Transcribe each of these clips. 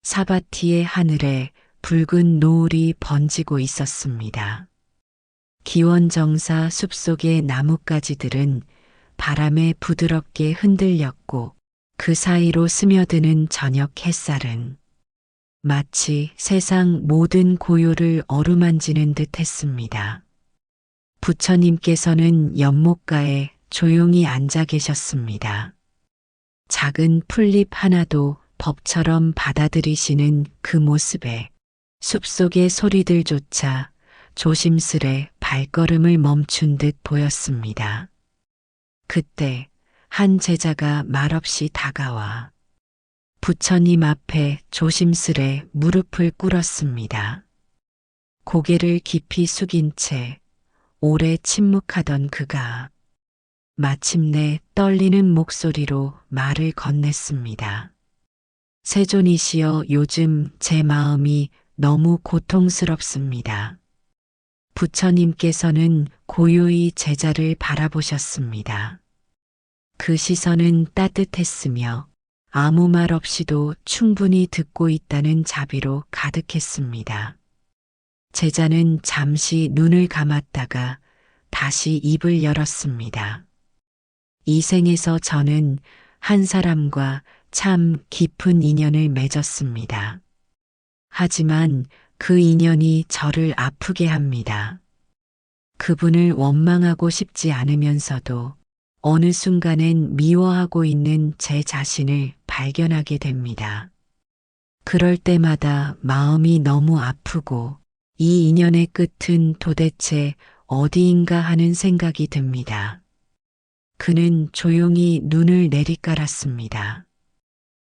사바티의 하늘에 붉은 노을이 번지고 있었습니다. 기원정사 숲속의 나뭇가지들은 바람에 부드럽게 흔들렸고 그 사이로 스며드는 저녁 햇살은 마치 세상 모든 고요를 어루만지는 듯 했습니다. 부처님께서는 연못가에 조용히 앉아 계셨습니다. 작은 풀잎 하나도 법처럼 받아들이시는 그 모습에 숲속의 소리들조차 조심스레 발걸음을 멈춘 듯 보였습니다. 그때 한 제자가 말없이 다가와 부처님 앞에 조심스레 무릎을 꿇었습니다. 고개를 깊이 숙인 채 오래 침묵하던 그가 마침내 떨리는 목소리로 말을 건넸습니다. 세존이시여, 요즘 제 마음이 너무 고통스럽습니다. 부처님께서는 고요히 제자를 바라보셨습니다. 그 시선은 따뜻했으며 아무 말 없이도 충분히 듣고 있다는 자비로 가득했습니다. 제자는 잠시 눈을 감았다가 다시 입을 열었습니다. 이 생에서 저는 한 사람과 참 깊은 인연을 맺었습니다. 하지만 그 인연이 저를 아프게 합니다. 그분을 원망하고 싶지 않으면서도 어느 순간엔 미워하고 있는 제 자신을 발견하게 됩니다. 그럴 때마다 마음이 너무 아프고 이 인연의 끝은 도대체 어디인가 하는 생각이 듭니다. 그는 조용히 눈을 내리깔았습니다.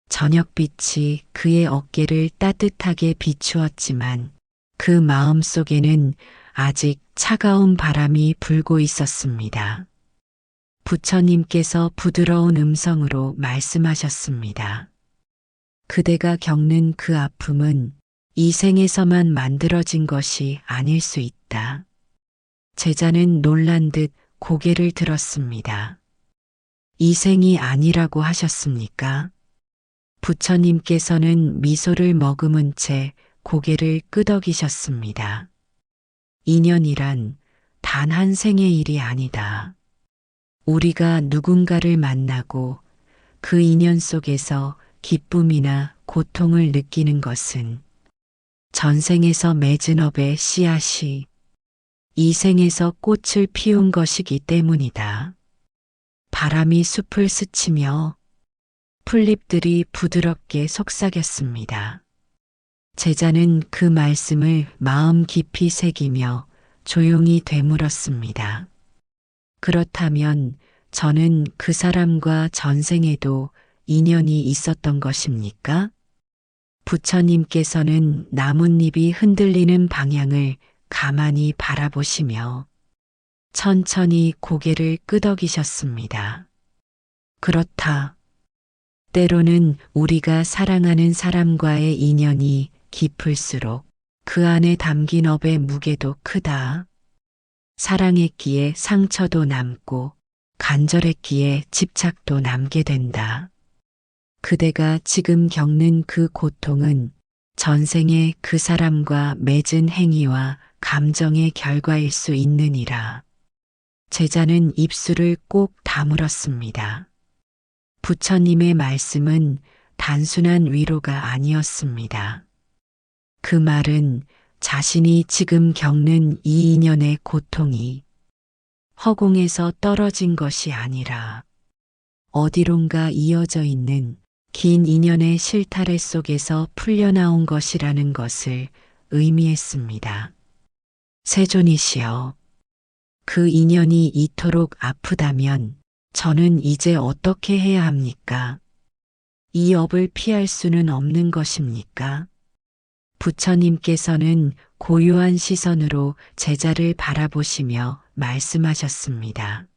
저녁빛이 그의 어깨를 따뜻하게 비추었지만 그 마음 속에는 아직 차가운 바람이 불고 있었습니다. 부처님께서 부드러운 음성으로 말씀하셨습니다. 그대가 겪는 그 아픔은 이 생에서만 만들어진 것이 아닐 수 있다. 제자는 놀란 듯 고개를 들었습니다. 이 생이 아니라고 하셨습니까? 부처님께서는 미소를 머금은 채 고개를 끄덕이셨습니다. 인연이란 단 한 생의 일이 아니다. 우리가 누군가를 만나고 그 인연 속에서 기쁨이나 고통을 느끼는 것은 전생에서 맺은 업의 씨앗이 이 생에서 꽃을 피운 것이기 때문이다. 바람이 숲을 스치며 풀잎들이 부드럽게 속삭였습니다. 제자는 그 말씀을 마음 깊이 새기며 조용히 되물었습니다. 그렇다면 저는 그 사람과 전생에도 인연이 있었던 것입니까? 부처님께서는 나뭇잎이 흔들리는 방향을 가만히 바라보시며 천천히 고개를 끄덕이셨습니다. 그렇다. 때로는 우리가 사랑하는 사람과의 인연이 깊을수록 그 안에 담긴 업의 무게도 크다. 사랑했기에 상처도 남고 간절했기에 집착도 남게 된다. 그대가 지금 겪는 그 고통은 전생에 그 사람과 맺은 행위와 감정의 결과일 수 있느니라. 제자는 입술을 꼭 다물었습니다. 부처님의 말씀은 단순한 위로가 아니었습니다. 그 말은 자신이 지금 겪는 이 인연의 고통이 허공에서 떨어진 것이 아니라 어디론가 이어져 있는 긴 인연의 실타래 속에서 풀려나온 것이라는 것을 의미했습니다. 세존이시여, 그 인연이 이토록 아프다면 저는 이제 어떻게 해야 합니까? 이 업을 피할 수는 없는 것입니까? 부처님께서는 고요한 시선으로 제자를 바라보시며 말씀하셨습니다.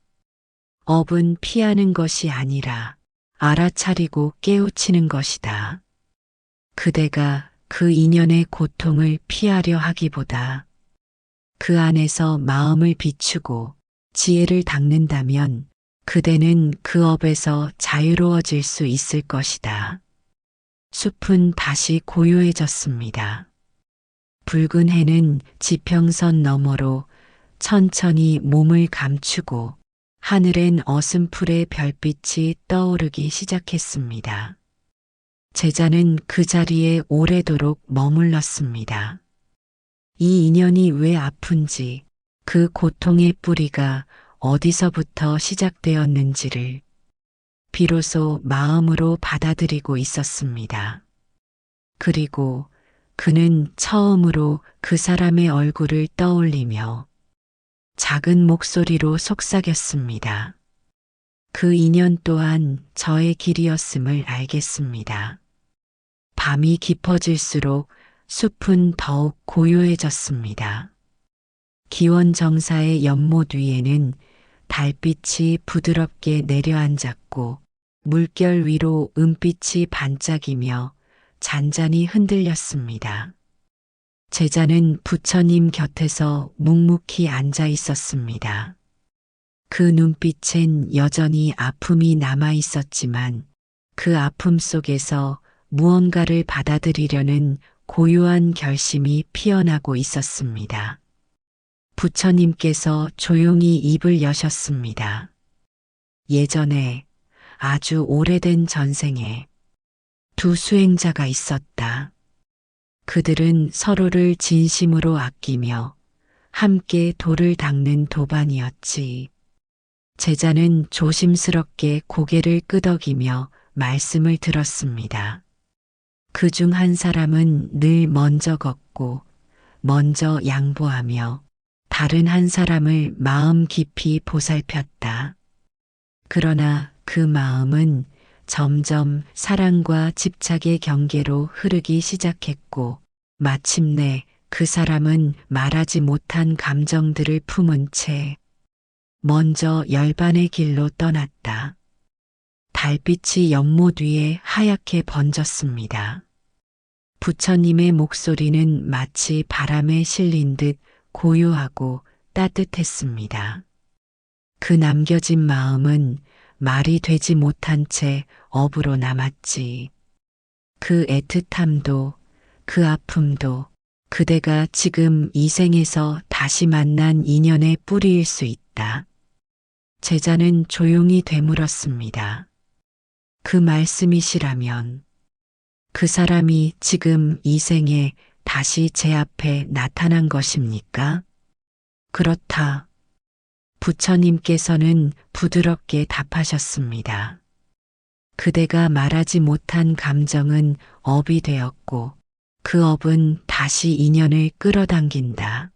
업은 피하는 것이 아니라 알아차리고 깨우치는 것이다. 그대가 그 인연의 고통을 피하려 하기보다 그 안에서 마음을 비추고 지혜를 닦는다면 그대는 그 업에서 자유로워질 수 있을 것이다. 숲은 다시 고요해졌습니다. 붉은 해는 지평선 너머로 천천히 몸을 감추고 하늘엔 어슴풀의 별빛이 떠오르기 시작했습니다. 제자는 그 자리에 오래도록 머물렀습니다. 이 인연이 왜 아픈지, 그 고통의 뿌리가 어디서부터 시작되었는지를 비로소 마음으로 받아들이고 있었습니다. 그리고 그는 처음으로 그 사람의 얼굴을 떠올리며 작은 목소리로 속삭였습니다. 그 인연 또한 저의 길이었음을 알겠습니다. 밤이 깊어질수록 숲은 더욱 고요해졌습니다. 기원정사의 연못 위에는 달빛이 부드럽게 내려앉았고 물결 위로 은빛이 반짝이며 잔잔히 흔들렸습니다. 제자는 부처님 곁에서 묵묵히 앉아 있었습니다. 그 눈빛엔 여전히 아픔이 남아 있었지만 그 아픔 속에서 무언가를 받아들이려는 고요한 결심이 피어나고 있었습니다. 부처님께서 조용히 입을 여셨습니다. 예전에 아주 오래된 전생에 두 수행자가 있었다. 그들은 서로를 진심으로 아끼며 함께 돌을 닦는 도반이었지. 제자는 조심스럽게 고개를 끄덕이며 말씀을 들었습니다. 그 중 한 사람은 늘 먼저 걷고 먼저 양보하며 다른 한 사람을 마음 깊이 보살폈다. 그러나 그 마음은 점점 사랑과 집착의 경계로 흐르기 시작했고 마침내 그 사람은 말하지 못한 감정들을 품은 채 먼저 열반의 길로 떠났다. 달빛이 연못 위에 하얗게 번졌습니다. 부처님의 목소리는 마치 바람에 실린 듯 고요하고 따뜻했습니다. 그 남겨진 마음은 말이 되지 못한 채 업으로 남았지. 그 애틋함도 그 아픔도 그대가 지금 이 생에서 다시 만난 인연의 뿌리일 수 있다. 제자는 조용히 되물었습니다. 그 말씀이시라면 그 사람이 지금 이 생에 다시 제 앞에 나타난 것입니까? 그렇다. 부처님께서는 부드럽게 답하셨습니다. 그대가 말하지 못한 감정은 업이 되었고 그 업은 다시 인연을 끌어당긴다.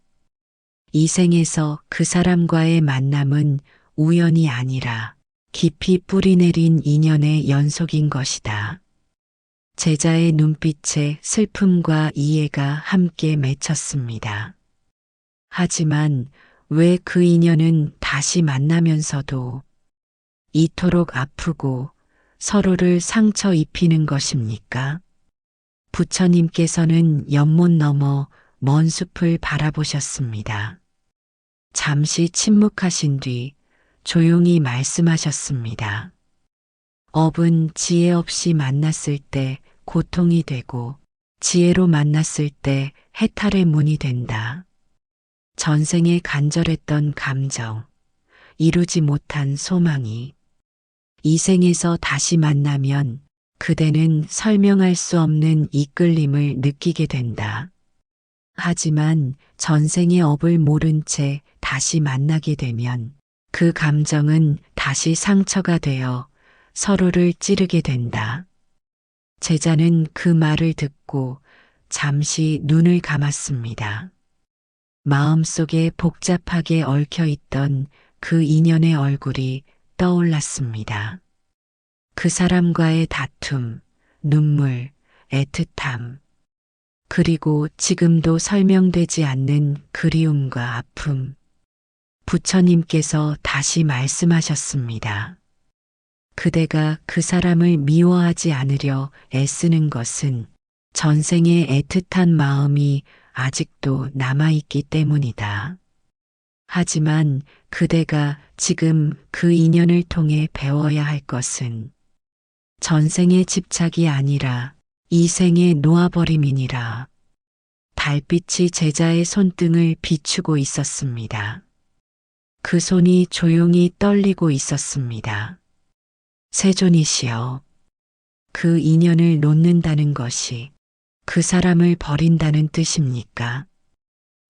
이 생에서 그 사람과의 만남은 우연이 아니라 깊이 뿌리내린 인연의 연속인 것이다. 제자의 눈빛에 슬픔과 이해가 함께 맺혔습니다. 하지만 왜 그 인연은 다시 만나면서도 이토록 아프고 서로를 상처 입히는 것입니까? 부처님께서는 연못 너머 먼 숲을 바라보셨습니다. 잠시 침묵하신 뒤 조용히 말씀하셨습니다. 업은 지혜 없이 만났을 때 고통이 되고 지혜로 만났을 때 해탈의 문이 된다. 전생에 간절했던 감정, 이루지 못한 소망이 이 생에서 다시 만나면 그대는 설명할 수 없는 이끌림을 느끼게 된다. 하지만 전생의 업을 모른 채 다시 만나게 되면 그 감정은 다시 상처가 되어 서로를 찌르게 된다. 제자는 그 말을 듣고 잠시 눈을 감았습니다. 마음속에 복잡하게 얽혀 있던 그 인연의 얼굴이 떠올랐습니다. 그 사람과의 다툼, 눈물, 애틋함, 그리고 지금도 설명되지 않는 그리움과 아픔. 부처님께서 다시 말씀하셨습니다. 그대가 그 사람을 미워하지 않으려 애쓰는 것은 전생의 애틋한 마음이 아직도 남아있기 때문이다. 하지만 그대가 지금 그 인연을 통해 배워야 할 것은 전생의 집착이 아니라 이 생에 놓아버림이니라. 달빛이 제자의 손등을 비추고 있었습니다. 그 손이 조용히 떨리고 있었습니다. 세존이시여, 그 인연을 놓는다는 것이 그 사람을 버린다는 뜻입니까?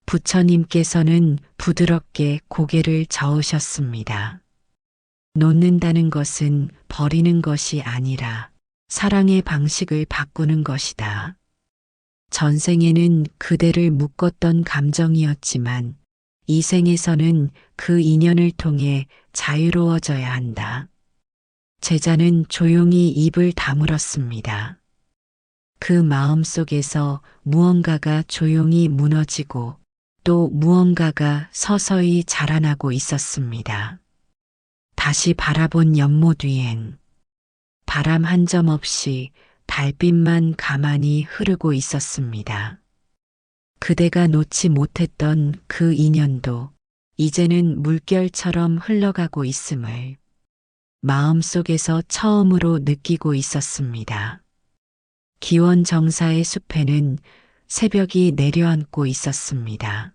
부처님께서는 부드럽게 고개를 저으셨습니다. 놓는다는 것은 버리는 것이 아니라 사랑의 방식을 바꾸는 것이다. 전생에는 그대를 묶었던 감정이었지만 이 생에서는 그 인연을 통해 자유로워져야 한다. 제자는 조용히 입을 다물었습니다. 그 마음 속에서 무언가가 조용히 무너지고 또 무언가가 서서히 자라나고 있었습니다. 다시 바라본 연못 위엔 바람 한 점 없이 달빛만 가만히 흐르고 있었습니다. 그대가 놓지 못했던 그 인연도 이제는 물결처럼 흘러가고 있음을 마음속에서 처음으로 느끼고 있었습니다. 기원정사의 숲에는 새벽이 내려앉고 있었습니다.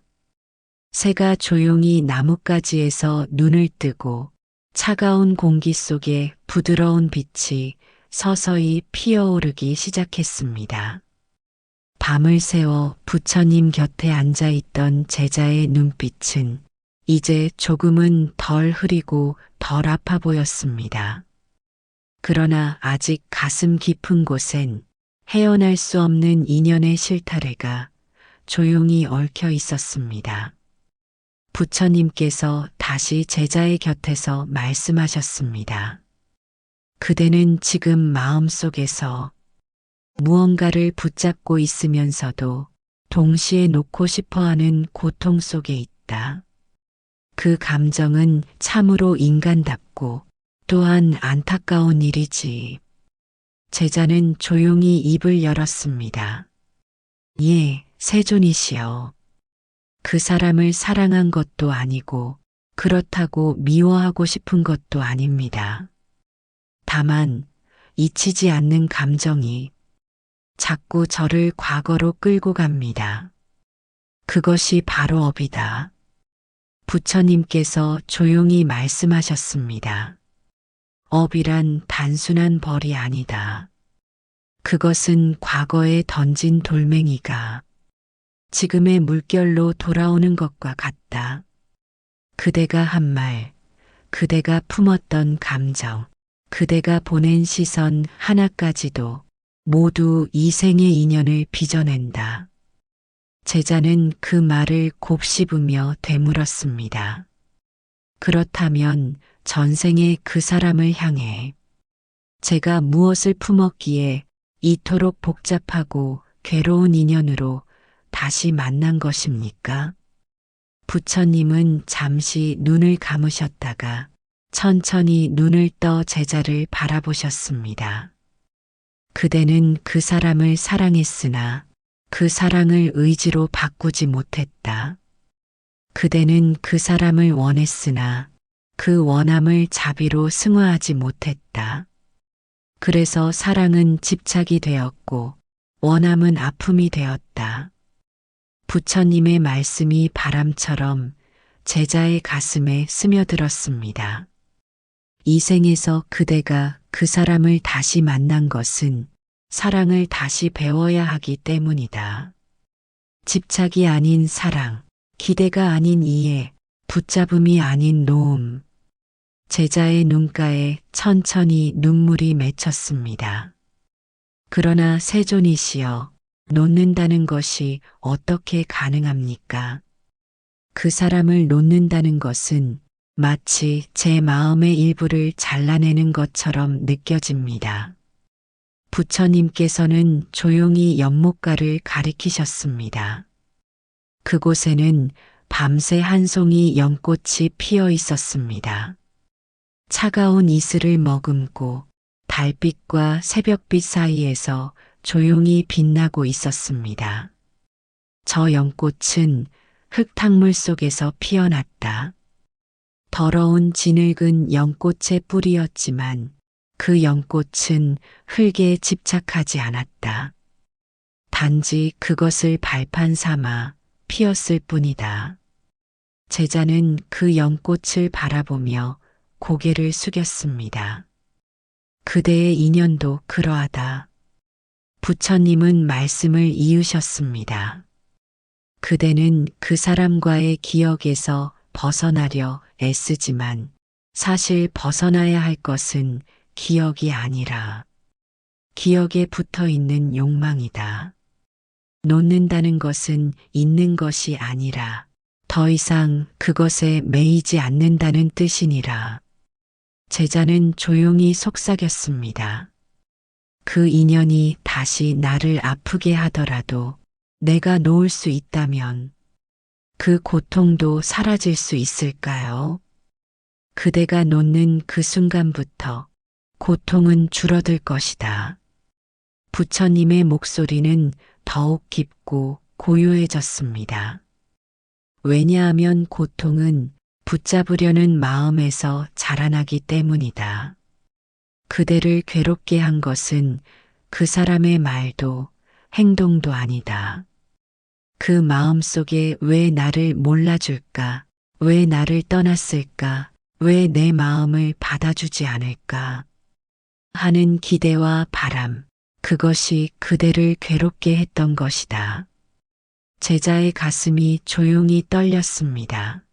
새가 조용히 나뭇가지에서 눈을 뜨고 차가운 공기 속에 부드러운 빛이 서서히 피어오르기 시작했습니다. 밤을 새워 부처님 곁에 앉아있던 제자의 눈빛은 이제 조금은 덜 흐리고 덜 아파 보였습니다. 그러나 아직 가슴 깊은 곳엔 헤어날 수 없는 인연의 실타래가 조용히 얽혀 있었습니다. 부처님께서 다시 제자의 곁에서 말씀하셨습니다. 그대는 지금 마음속에서 무언가를 붙잡고 있으면서도 동시에 놓고 싶어하는 고통 속에 있다. 그 감정은 참으로 인간답고 또한 안타까운 일이지. 제자는 조용히 입을 열었습니다. 예, 세존이시여. 그 사람을 사랑한 것도 아니고 그렇다고 미워하고 싶은 것도 아닙니다. 다만 잊히지 않는 감정이 자꾸 저를 과거로 끌고 갑니다. 그것이 바로 업이다. 부처님께서 조용히 말씀하셨습니다. 업이란 단순한 벌이 아니다. 그것은 과거에 던진 돌멩이가 지금의 물결로 돌아오는 것과 같다. 그대가 한 말, 그대가 품었던 감정, 그대가 보낸 시선 하나까지도 모두 이 생의 인연을 빚어낸다. 제자는 그 말을 곱씹으며 되물었습니다. 그렇다면 전생의 그 사람을 향해 제가 무엇을 품었기에 이토록 복잡하고 괴로운 인연으로 다시 만난 것입니까? 부처님은 잠시 눈을 감으셨다가 천천히 눈을 떠 제자를 바라보셨습니다. 그대는 그 사람을 사랑했으나 그 사랑을 의지로 바꾸지 못했다. 그대는 그 사람을 원했으나 그 원함을 자비로 승화하지 못했다. 그래서 사랑은 집착이 되었고 원함은 아픔이 되었다. 부처님의 말씀이 바람처럼 제자의 가슴에 스며들었습니다. 이 생에서 그대가 그 사람을 다시 만난 것은 사랑을 다시 배워야 하기 때문이다. 집착이 아닌 사랑, 기대가 아닌 이해, 붙잡음이 아닌 놓음. 제자의 눈가에 천천히 눈물이 맺혔습니다. 그러나 세존이시여, 놓는다는 것이 어떻게 가능합니까? 그 사람을 놓는다는 것은 마치 제 마음의 일부를 잘라내는 것처럼 느껴집니다. 부처님께서는 조용히 연못가를 가리키셨습니다. 그곳에는 밤새 한 송이 연꽃이 피어 있었습니다. 차가운 이슬을 머금고 달빛과 새벽빛 사이에서 조용히 빛나고 있었습니다. 저 연꽃은 흙탕물 속에서 피어났다. 더러운 진흙은 연꽃의 뿌리였지만 그 연꽃은 흙에 집착하지 않았다. 단지 그것을 발판 삼아 피었을 뿐이다. 제자는 그 연꽃을 바라보며 고개를 숙였습니다. 그대의 인연도 그러하다. 부처님은 말씀을 이으셨습니다. 그대는 그 사람과의 기억에서 벗어나려 애쓰지만 사실 벗어나야 할 것은 기억이 아니라 기억에 붙어 있는 욕망이다. 놓는다는 것은 있는 것이 아니라 더 이상 그것에 매이지 않는다는 뜻이니라. 제자는 조용히 속삭였습니다. 그 인연이 다시 나를 아프게 하더라도 내가 놓을 수 있다면 그 고통도 사라질 수 있을까요? 그대가 놓는 그 순간부터 고통은 줄어들 것이다. 부처님의 목소리는 더욱 깊고 고요해졌습니다. 왜냐하면 고통은 붙잡으려는 마음에서 자라나기 때문이다. 그대를 괴롭게 한 것은 그 사람의 말도 행동도 아니다. 그 마음 속에 왜 나를 몰라줄까? 왜 나를 떠났을까? 왜 내 마음을 받아주지 않을까? 하는 기대와 바람, 그것이 그대를 괴롭게 했던 것이다. 제자의 가슴이 조용히 떨렸습니다.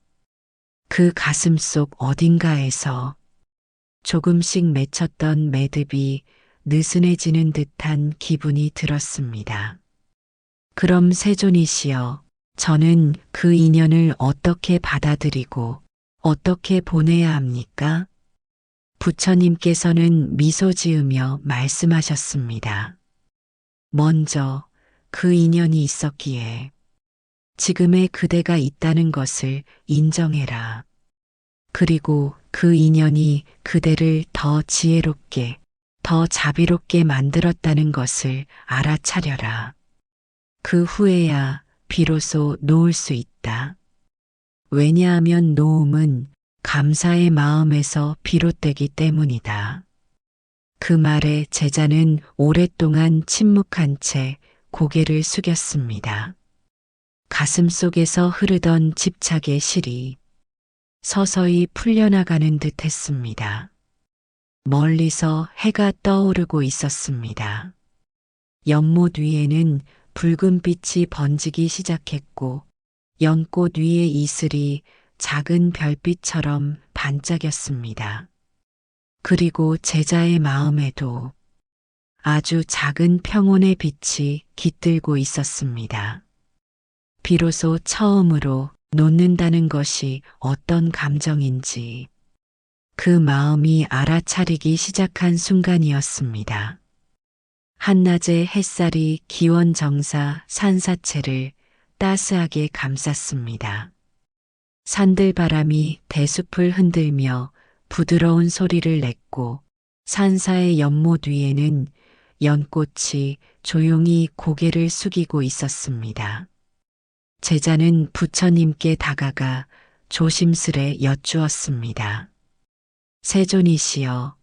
그 가슴 속 어딘가에서 조금씩 맺혔던 매듭이 느슨해지는 듯한 기분이 들었습니다. 그럼 세존이시여, 저는 그 인연을 어떻게 받아들이고 어떻게 보내야 합니까? 부처님께서는 미소 지으며 말씀하셨습니다. 먼저 그 인연이 있었기에 지금의 그대가 있다는 것을 인정해라. 그리고 그 인연이 그대를 더 지혜롭게, 더 자비롭게 만들었다는 것을 알아차려라. 그 후에야 비로소 놓을 수 있다. 왜냐하면 놓음은 감사의 마음에서 비롯되기 때문이다. 그 말에 제자는 오랫동안 침묵한 채 고개를 숙였습니다. 가슴 속에서 흐르던 집착의 실이 서서히 풀려나가는 듯 했습니다. 멀리서 해가 떠오르고 있었습니다. 연못 위에는 붉은 빛이 번지기 시작했고 연꽃 위의 이슬이 작은 별빛처럼 반짝였습니다. 그리고 제자의 마음에도 아주 작은 평온의 빛이 깃들고 있었습니다. 비로소 처음으로 놓는다는 것이 어떤 감정인지 그 마음이 알아차리기 시작한 순간이었습니다. 한낮의 햇살이 기원정사 산사체를 따스하게 감쌌습니다. 산들바람이 대숲을 흔들며 부드러운 소리를 냈고 산사의 연못 위에는 연꽃이 조용히 고개를 숙이고 있었습니다. 제자는 부처님께 다가가 조심스레 여쭈었습니다. 세존이시여,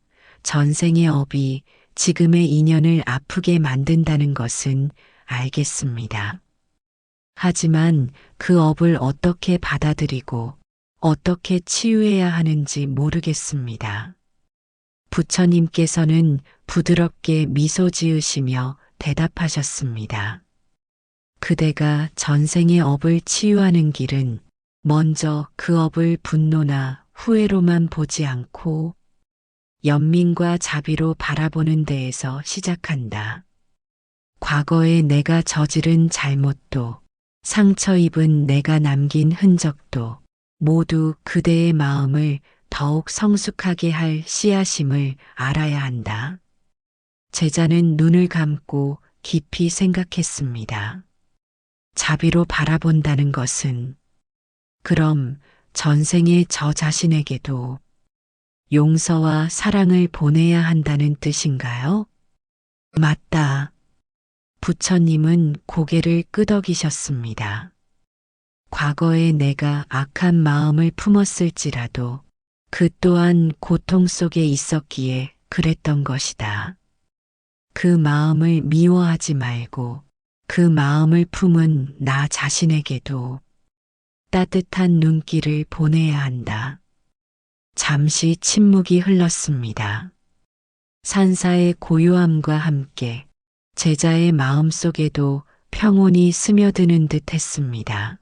전생의 업이 지금의 인연을 아프게 만든다는 것은 알겠습니다. 하지만 그 업을 어떻게 받아들이고 어떻게 치유해야 하는지 모르겠습니다. 부처님께서는 부드럽게 미소 지으시며 대답하셨습니다. 그대가 전생의 업을 치유하는 길은 먼저 그 업을 분노나 후회로만 보지 않고 연민과 자비로 바라보는 데에서 시작한다. 과거에 내가 저지른 잘못도 상처 입은 내가 남긴 흔적도 모두 그대의 마음을 더욱 성숙하게 할 씨앗임을 알아야 한다. 제자는 눈을 감고 깊이 생각했습니다. 자비로 바라본다는 것은 그럼 전생의 저 자신에게도 용서와 사랑을 보내야 한다는 뜻인가요? 맞다. 부처님은 고개를 끄덕이셨습니다. 과거에 내가 악한 마음을 품었을지라도 그 또한 고통 속에 있었기에 그랬던 것이다. 그 마음을 미워하지 말고 그 마음을 품은 나 자신에게도 따뜻한 눈길을 보내야 한다. 잠시 침묵이 흘렀습니다. 산사의 고요함과 함께 제자의 마음속에도 평온이 스며드는 듯 했습니다.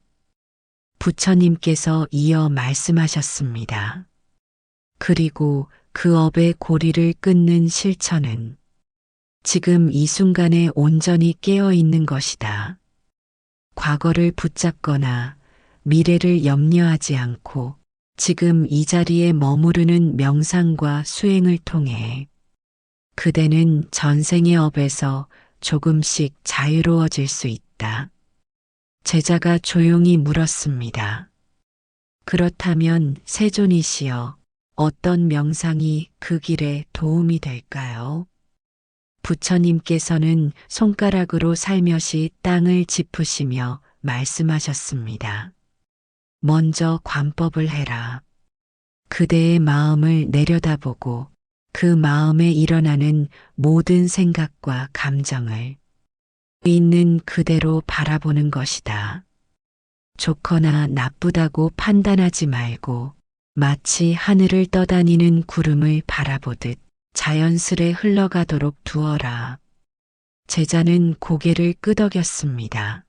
부처님께서 이어 말씀하셨습니다. 그리고 그 업의 고리를 끊는 실천은 지금 이 순간에 온전히 깨어 있는 것이다. 과거를 붙잡거나 미래를 염려하지 않고 지금 이 자리에 머무르는 명상과 수행을 통해 그대는 전생의 업에서 조금씩 자유로워질 수 있다. 제자가 조용히 물었습니다. 그렇다면 세존이시여, 어떤 명상이 그 길에 도움이 될까요? 부처님께서는 손가락으로 살며시 땅을 짚으시며 말씀하셨습니다. 먼저 관법을 해라. 그대의 마음을 내려다보고 그 마음에 일어나는 모든 생각과 감정을 있는 그대로 바라보는 것이다. 좋거나 나쁘다고 판단하지 말고 마치 하늘을 떠다니는 구름을 바라보듯 자연스레 흘러가도록 두어라. 제자는 고개를 끄덕였습니다.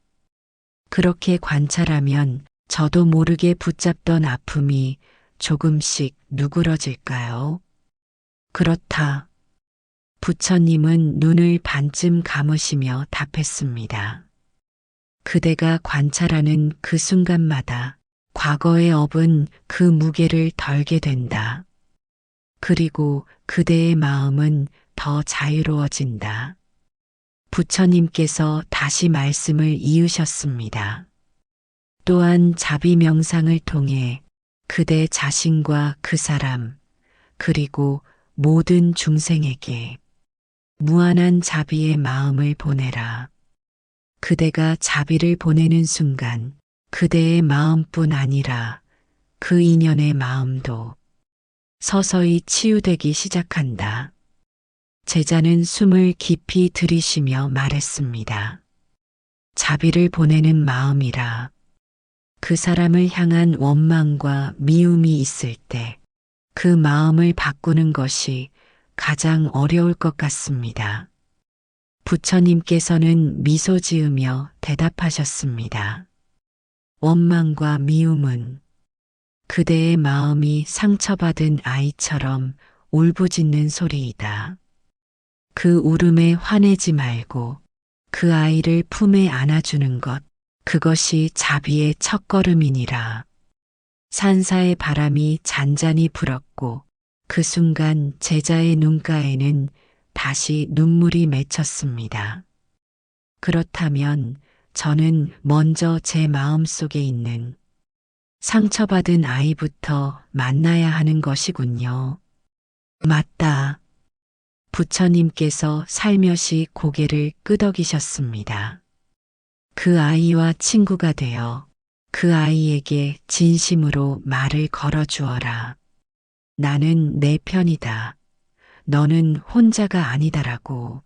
그렇게 관찰하면 저도 모르게 붙잡던 아픔이 조금씩 누그러질까요? 그렇다. 부처님은 눈을 반쯤 감으시며 답했습니다. 그대가 관찰하는 그 순간마다 과거의 업은 그 무게를 덜게 된다. 그리고 그대의 마음은 더 자유로워진다. 부처님께서 다시 말씀을 이으셨습니다. 또한 자비 명상을 통해 그대 자신과 그 사람, 그리고 모든 중생에게 무한한 자비의 마음을 보내라. 그대가 자비를 보내는 순간 그대의 마음뿐 아니라 그 인연의 마음도 서서히 치유되기 시작한다. 제자는 숨을 깊이 들이쉬며 말했습니다. 자비를 보내는 마음이라. 그 사람을 향한 원망과 미움이 있을 때 그 마음을 바꾸는 것이 가장 어려울 것 같습니다. 부처님께서는 미소 지으며 대답하셨습니다. 원망과 미움은 그대의 마음이 상처받은 아이처럼 울부짖는 소리이다. 그 울음에 화내지 말고 그 아이를 품에 안아주는 것, 그것이 자비의 첫걸음이니라. 산사의 바람이 잔잔히 불었고 그 순간 제자의 눈가에는 다시 눈물이 맺혔습니다. 그렇다면 저는 먼저 제 마음속에 있는 상처받은 아이부터 만나야 하는 것이군요. 맞다. 부처님께서 살며시 고개를 끄덕이셨습니다. 그 아이와 친구가 되어 그 아이에게 진심으로 말을 걸어주어라. 나는 내 편이다. 너는 혼자가 아니다라고.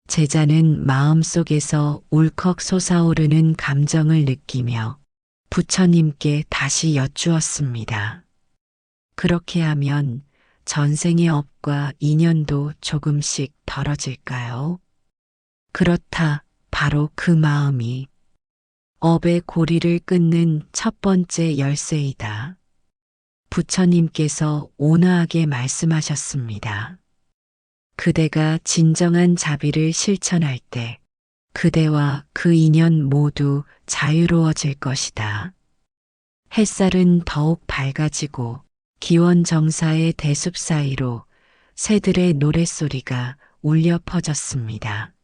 제자는 마음속에서 울컥 솟아오르는 감정을 느끼며 부처님께 다시 여쭈었습니다. 그렇게 하면 전생의 업과 인연도 조금씩 덜어질까요? 그렇다. 바로 그 마음이 업의 고리를 끊는 첫 번째 열쇠이다. 부처님께서 온화하게 말씀하셨습니다. 그대가 진정한 자비를 실천할 때 그대와 그 인연 모두 자유로워질 것이다. 햇살은 더욱 밝아지고 기원정사의 대숲 사이로 새들의 노랫소리가 울려 퍼졌습니다.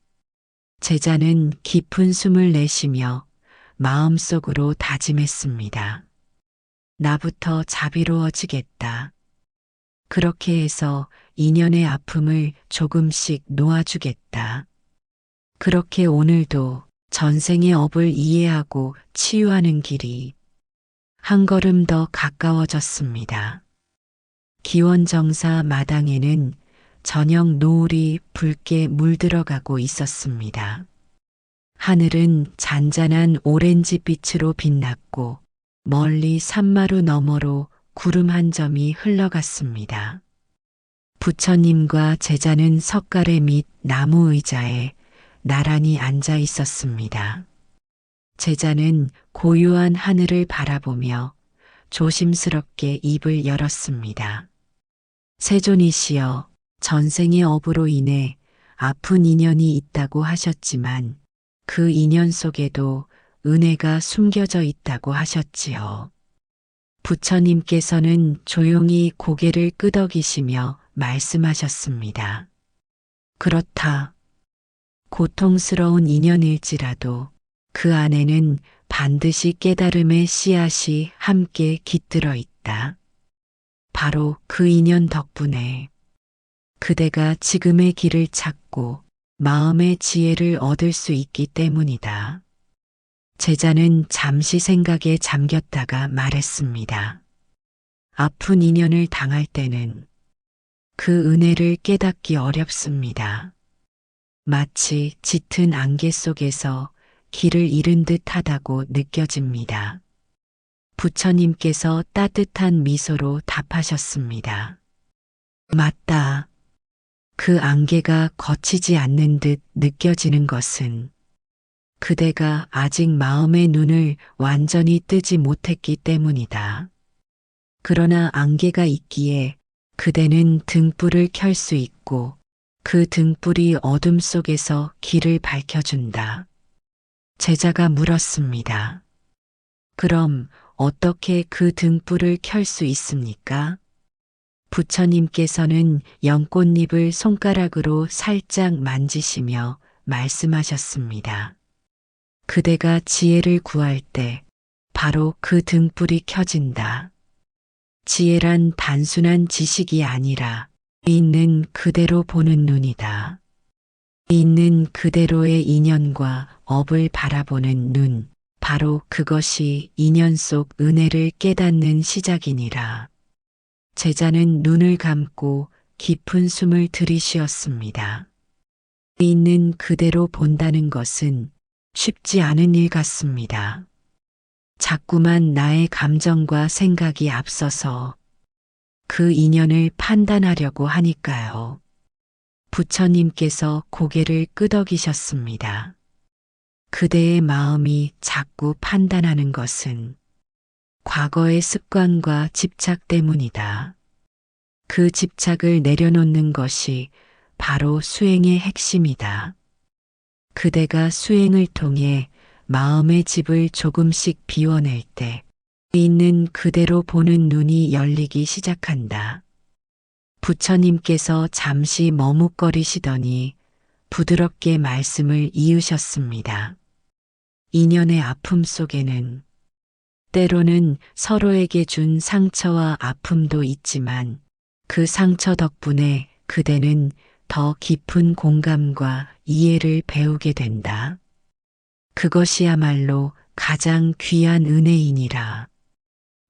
제자는 깊은 숨을 내쉬며 마음속으로 다짐했습니다. 나부터 자비로워지겠다. 그렇게 해서 인연의 아픔을 조금씩 놓아주겠다. 그렇게 오늘도 전생의 업을 이해하고 치유하는 길이 한 걸음 더 가까워졌습니다. 기원정사 마당에는 저녁 노을이 붉게 물들어가고 있었습니다. 하늘은 잔잔한 오렌지빛으로 빛났고 멀리 산마루 너머로 구름 한 점이 흘러갔습니다. 부처님과 제자는 석가래 밑 나무 의자에 나란히 앉아 있었습니다. 제자는 고요한 하늘을 바라보며 조심스럽게 입을 열었습니다. 세존이시여, 전생의 업으로 인해 아픈 인연이 있다고 하셨지만 그 인연 속에도 은혜가 숨겨져 있다고 하셨지요. 부처님께서는 조용히 고개를 끄덕이시며 말씀하셨습니다. 그렇다. 고통스러운 인연일지라도 그 안에는 반드시 깨달음의 씨앗이 함께 깃들어 있다. 바로 그 인연 덕분에 그대가 지금의 길을 찾고 마음의 지혜를 얻을 수 있기 때문이다. 제자는 잠시 생각에 잠겼다가 말했습니다. 아픈 인연을 당할 때는 그 은혜를 깨닫기 어렵습니다. 마치 짙은 안개 속에서 길을 잃은 듯 하다고 느껴집니다. 부처님께서 따뜻한 미소로 답하셨습니다. 맞다. 그 안개가 거치지 않는 듯 느껴지는 것은 그대가 아직 마음의 눈을 완전히 뜨지 못했기 때문이다. 그러나 안개가 있기에 그대는 등불을 켤 수 있고 그 등불이 어둠 속에서 길을 밝혀준다. 제자가 물었습니다. 그럼 어떻게 그 등불을 켤 수 있습니까? 부처님께서는 연꽃잎을 손가락으로 살짝 만지시며 말씀하셨습니다. 그대가 지혜를 구할 때 바로 그 등불이 켜진다. 지혜란 단순한 지식이 아니라 있는 그대로 보는 눈이다. 있는 그대로의 인연과 업을 바라보는 눈, 바로 그것이 인연 속 은혜를 깨닫는 시작이니라. 제자는 눈을 감고 깊은 숨을 들이쉬었습니다. 있는 그대로 본다는 것은 쉽지 않은 일 같습니다. 자꾸만 나의 감정과 생각이 앞서서 그 인연을 판단하려고 하니까요. 부처님께서 고개를 끄덕이셨습니다. 그대의 마음이 자꾸 판단하는 것은 과거의 습관과 집착 때문이다. 그 집착을 내려놓는 것이 바로 수행의 핵심이다. 그대가 수행을 통해 마음의 집을 조금씩 비워낼 때 있는 그대로 보는 눈이 열리기 시작한다. 부처님께서 잠시 머뭇거리시더니 부드럽게 말씀을 이으셨습니다. 인연의 아픔 속에는 때로는 서로에게 준 상처와 아픔도 있지만 그 상처 덕분에 그대는 더 깊은 공감과 이해를 배우게 된다. 그것이야말로 가장 귀한 은혜이니라.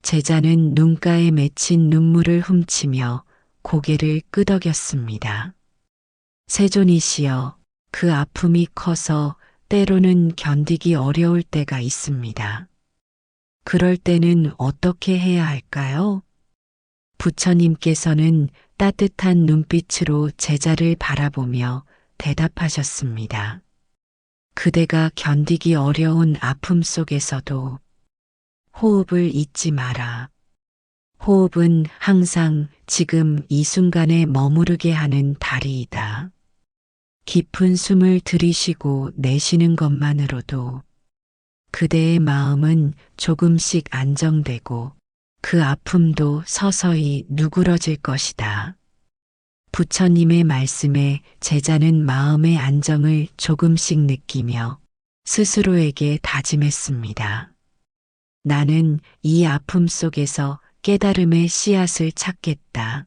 제자는 눈가에 맺힌 눈물을 훔치며 고개를 끄덕였습니다. 세존이시여, 그 아픔이 커서 때로는 견디기 어려울 때가 있습니다. 그럴 때는 어떻게 해야 할까요? 부처님께서는 따뜻한 눈빛으로 제자를 바라보며 대답하셨습니다. 그대가 견디기 어려운 아픔 속에서도 호흡을 잊지 마라. 호흡은 항상 지금 이 순간에 머무르게 하는 다리이다. 깊은 숨을 들이쉬고 내쉬는 것만으로도 그대의 마음은 조금씩 안정되고 그 아픔도 서서히 누그러질 것이다. 부처님의 말씀에 제자는 마음의 안정을 조금씩 느끼며 스스로에게 다짐했습니다. 나는 이 아픔 속에서 깨달음의 씨앗을 찾겠다.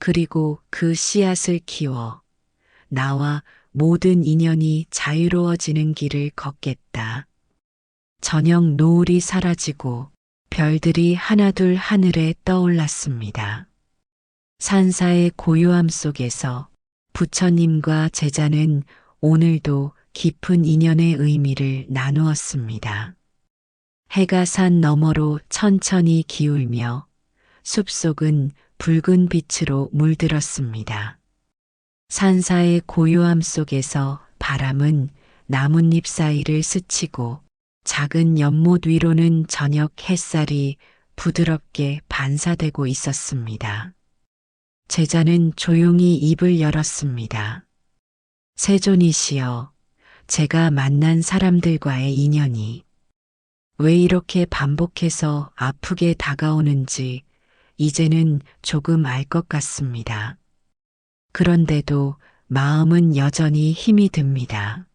그리고 그 씨앗을 키워 나와 모든 인연이 자유로워지는 길을 걷겠다. 저녁 노을이 사라지고 별들이 하나둘 하늘에 떠올랐습니다. 산사의 고요함 속에서 부처님과 제자는 오늘도 깊은 인연의 의미를 나누었습니다. 해가 산 너머로 천천히 기울며 숲속은 붉은 빛으로 물들었습니다. 산사의 고요함 속에서 바람은 나뭇잎 사이를 스치고 작은 연못 위로는 저녁 햇살이 부드럽게 반사되고 있었습니다. 제자는 조용히 입을 열었습니다. 세존이시여, 제가 만난 사람들과의 인연이 왜 이렇게 반복해서 아프게 다가오는지 이제는 조금 알 것 같습니다. 그런데도 마음은 여전히 힘이 듭니다.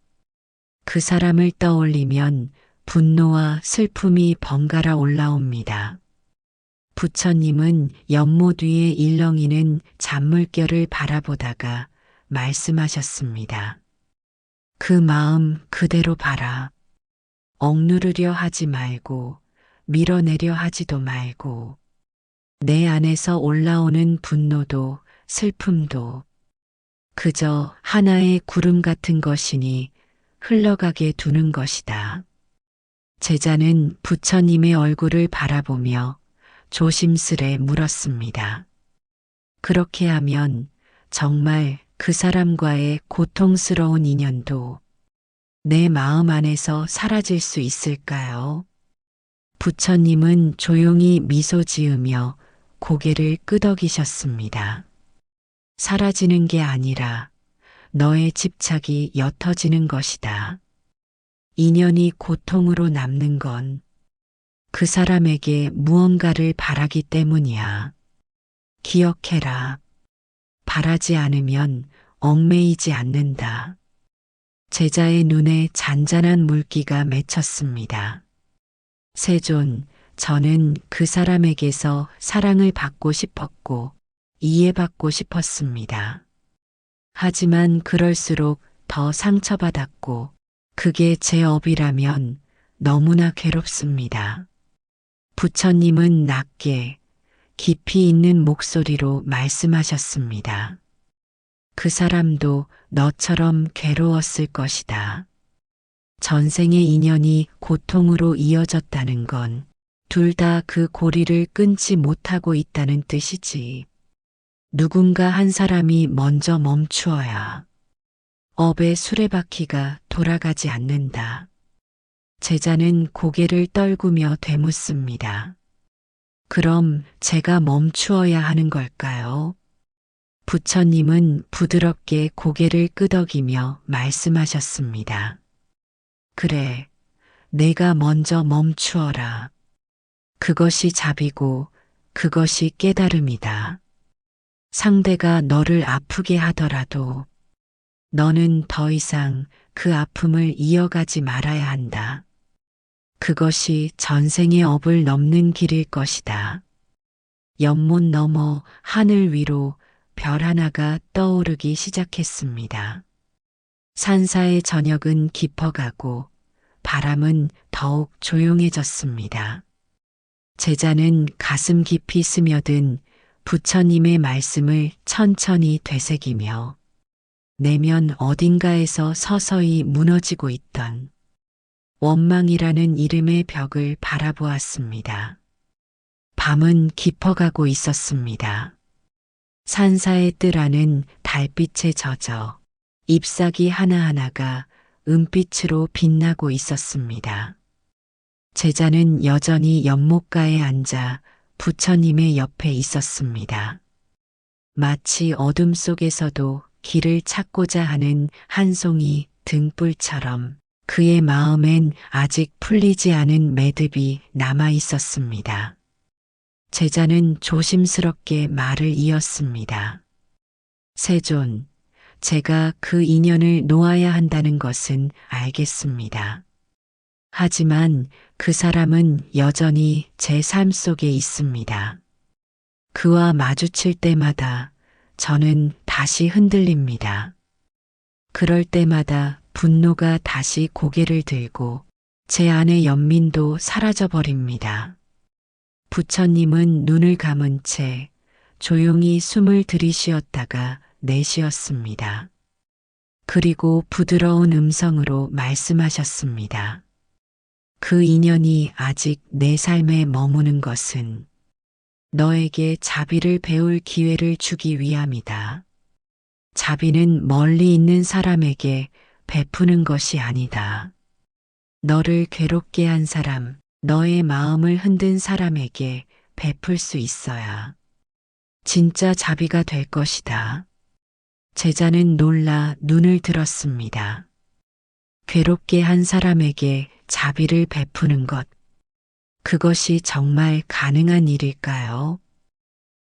그 사람을 떠올리면 분노와 슬픔이 번갈아 올라옵니다. 부처님은 연못 위에 일렁이는 잔물결을 바라보다가 말씀하셨습니다. 그 마음 그대로 봐라. 억누르려 하지 말고 밀어내려 하지도 말고 내 안에서 올라오는 분노도 슬픔도 그저 하나의 구름 같은 것이니 흘러가게 두는 것이다. 제자는 부처님의 얼굴을 바라보며 조심스레 물었습니다. 그렇게 하면 정말 그 사람과의 고통스러운 인연도 내 마음 안에서 사라질 수 있을까요? 부처님은 조용히 미소 지으며 고개를 끄덕이셨습니다. 사라지는 게 아니라 너의 집착이 옅어지는 것이다. 인연이 고통으로 남는 건 그 사람에게 무언가를 바라기 때문이야. 기억해라. 바라지 않으면 얽매이지 않는다. 제자의 눈에 잔잔한 물기가 맺혔습니다. 세존, 저는 그 사람에게서 사랑을 받고 싶었고 이해받고 싶었습니다. 하지만 그럴수록 더 상처받았고 그게 제 업이라면 너무나 괴롭습니다. 부처님은 낮게 깊이 있는 목소리로 말씀하셨습니다. 그 사람도 너처럼 괴로웠을 것이다. 전생의 인연이 고통으로 이어졌다는 건 둘 다 그 고리를 끊지 못하고 있다는 뜻이지. 누군가 한 사람이 먼저 멈추어야 업의 수레바퀴가 돌아가지 않는다. 제자는 고개를 떨구며 되묻습니다. 그럼 제가 멈추어야 하는 걸까요? 부처님은 부드럽게 고개를 끄덕이며 말씀하셨습니다. 그래, 내가 먼저 멈추어라. 그것이 자비고 그것이 깨달음이다. 상대가 너를 아프게 하더라도 너는 더 이상 그 아픔을 이어가지 말아야 한다. 그것이 전생의 업을 넘는 길일 것이다. 연못 너머 하늘 위로 별 하나가 떠오르기 시작했습니다. 산사의 저녁은 깊어가고 바람은 더욱 조용해졌습니다. 제자는 가슴 깊이 스며든 부처님의 말씀을 천천히 되새기며 내면 어딘가에서 서서히 무너지고 있던 원망이라는 이름의 벽을 바라보았습니다. 밤은 깊어가고 있었습니다. 산사의 뜰 안은 달빛에 젖어 잎사귀 하나하나가 은빛으로 빛나고 있었습니다. 제자는 여전히 연못가에 앉아 부처님의 옆에 있었습니다. 마치 어둠 속에서도 길을 찾고자 하는 한 송이 등불처럼 그의 마음엔 아직 풀리지 않은 매듭이 남아 있었습니다. 제자는 조심스럽게 말을 이었습니다. 세존, 제가 그 인연을 놓아야 한다는 것은 알겠습니다. 하지만 그 사람은 여전히 제 삶 속에 있습니다. 그와 마주칠 때마다 저는 다시 흔들립니다. 그럴 때마다 분노가 다시 고개를 들고 제 안의 연민도 사라져버립니다. 부처님은 눈을 감은 채 조용히 숨을 들이쉬었다가 내쉬었습니다. 그리고 부드러운 음성으로 말씀하셨습니다. 그 인연이 아직 내 삶에 머무는 것은 너에게 자비를 배울 기회를 주기 위함이다. 자비는 멀리 있는 사람에게 베푸는 것이 아니다. 너를 괴롭게 한 사람, 너의 마음을 흔든 사람에게 베풀 수 있어야 진짜 자비가 될 것이다. 제자는 놀라 눈을 들었습니다. 괴롭게 한 사람에게 자비를 베푸는 것, 그것이 정말 가능한 일일까요?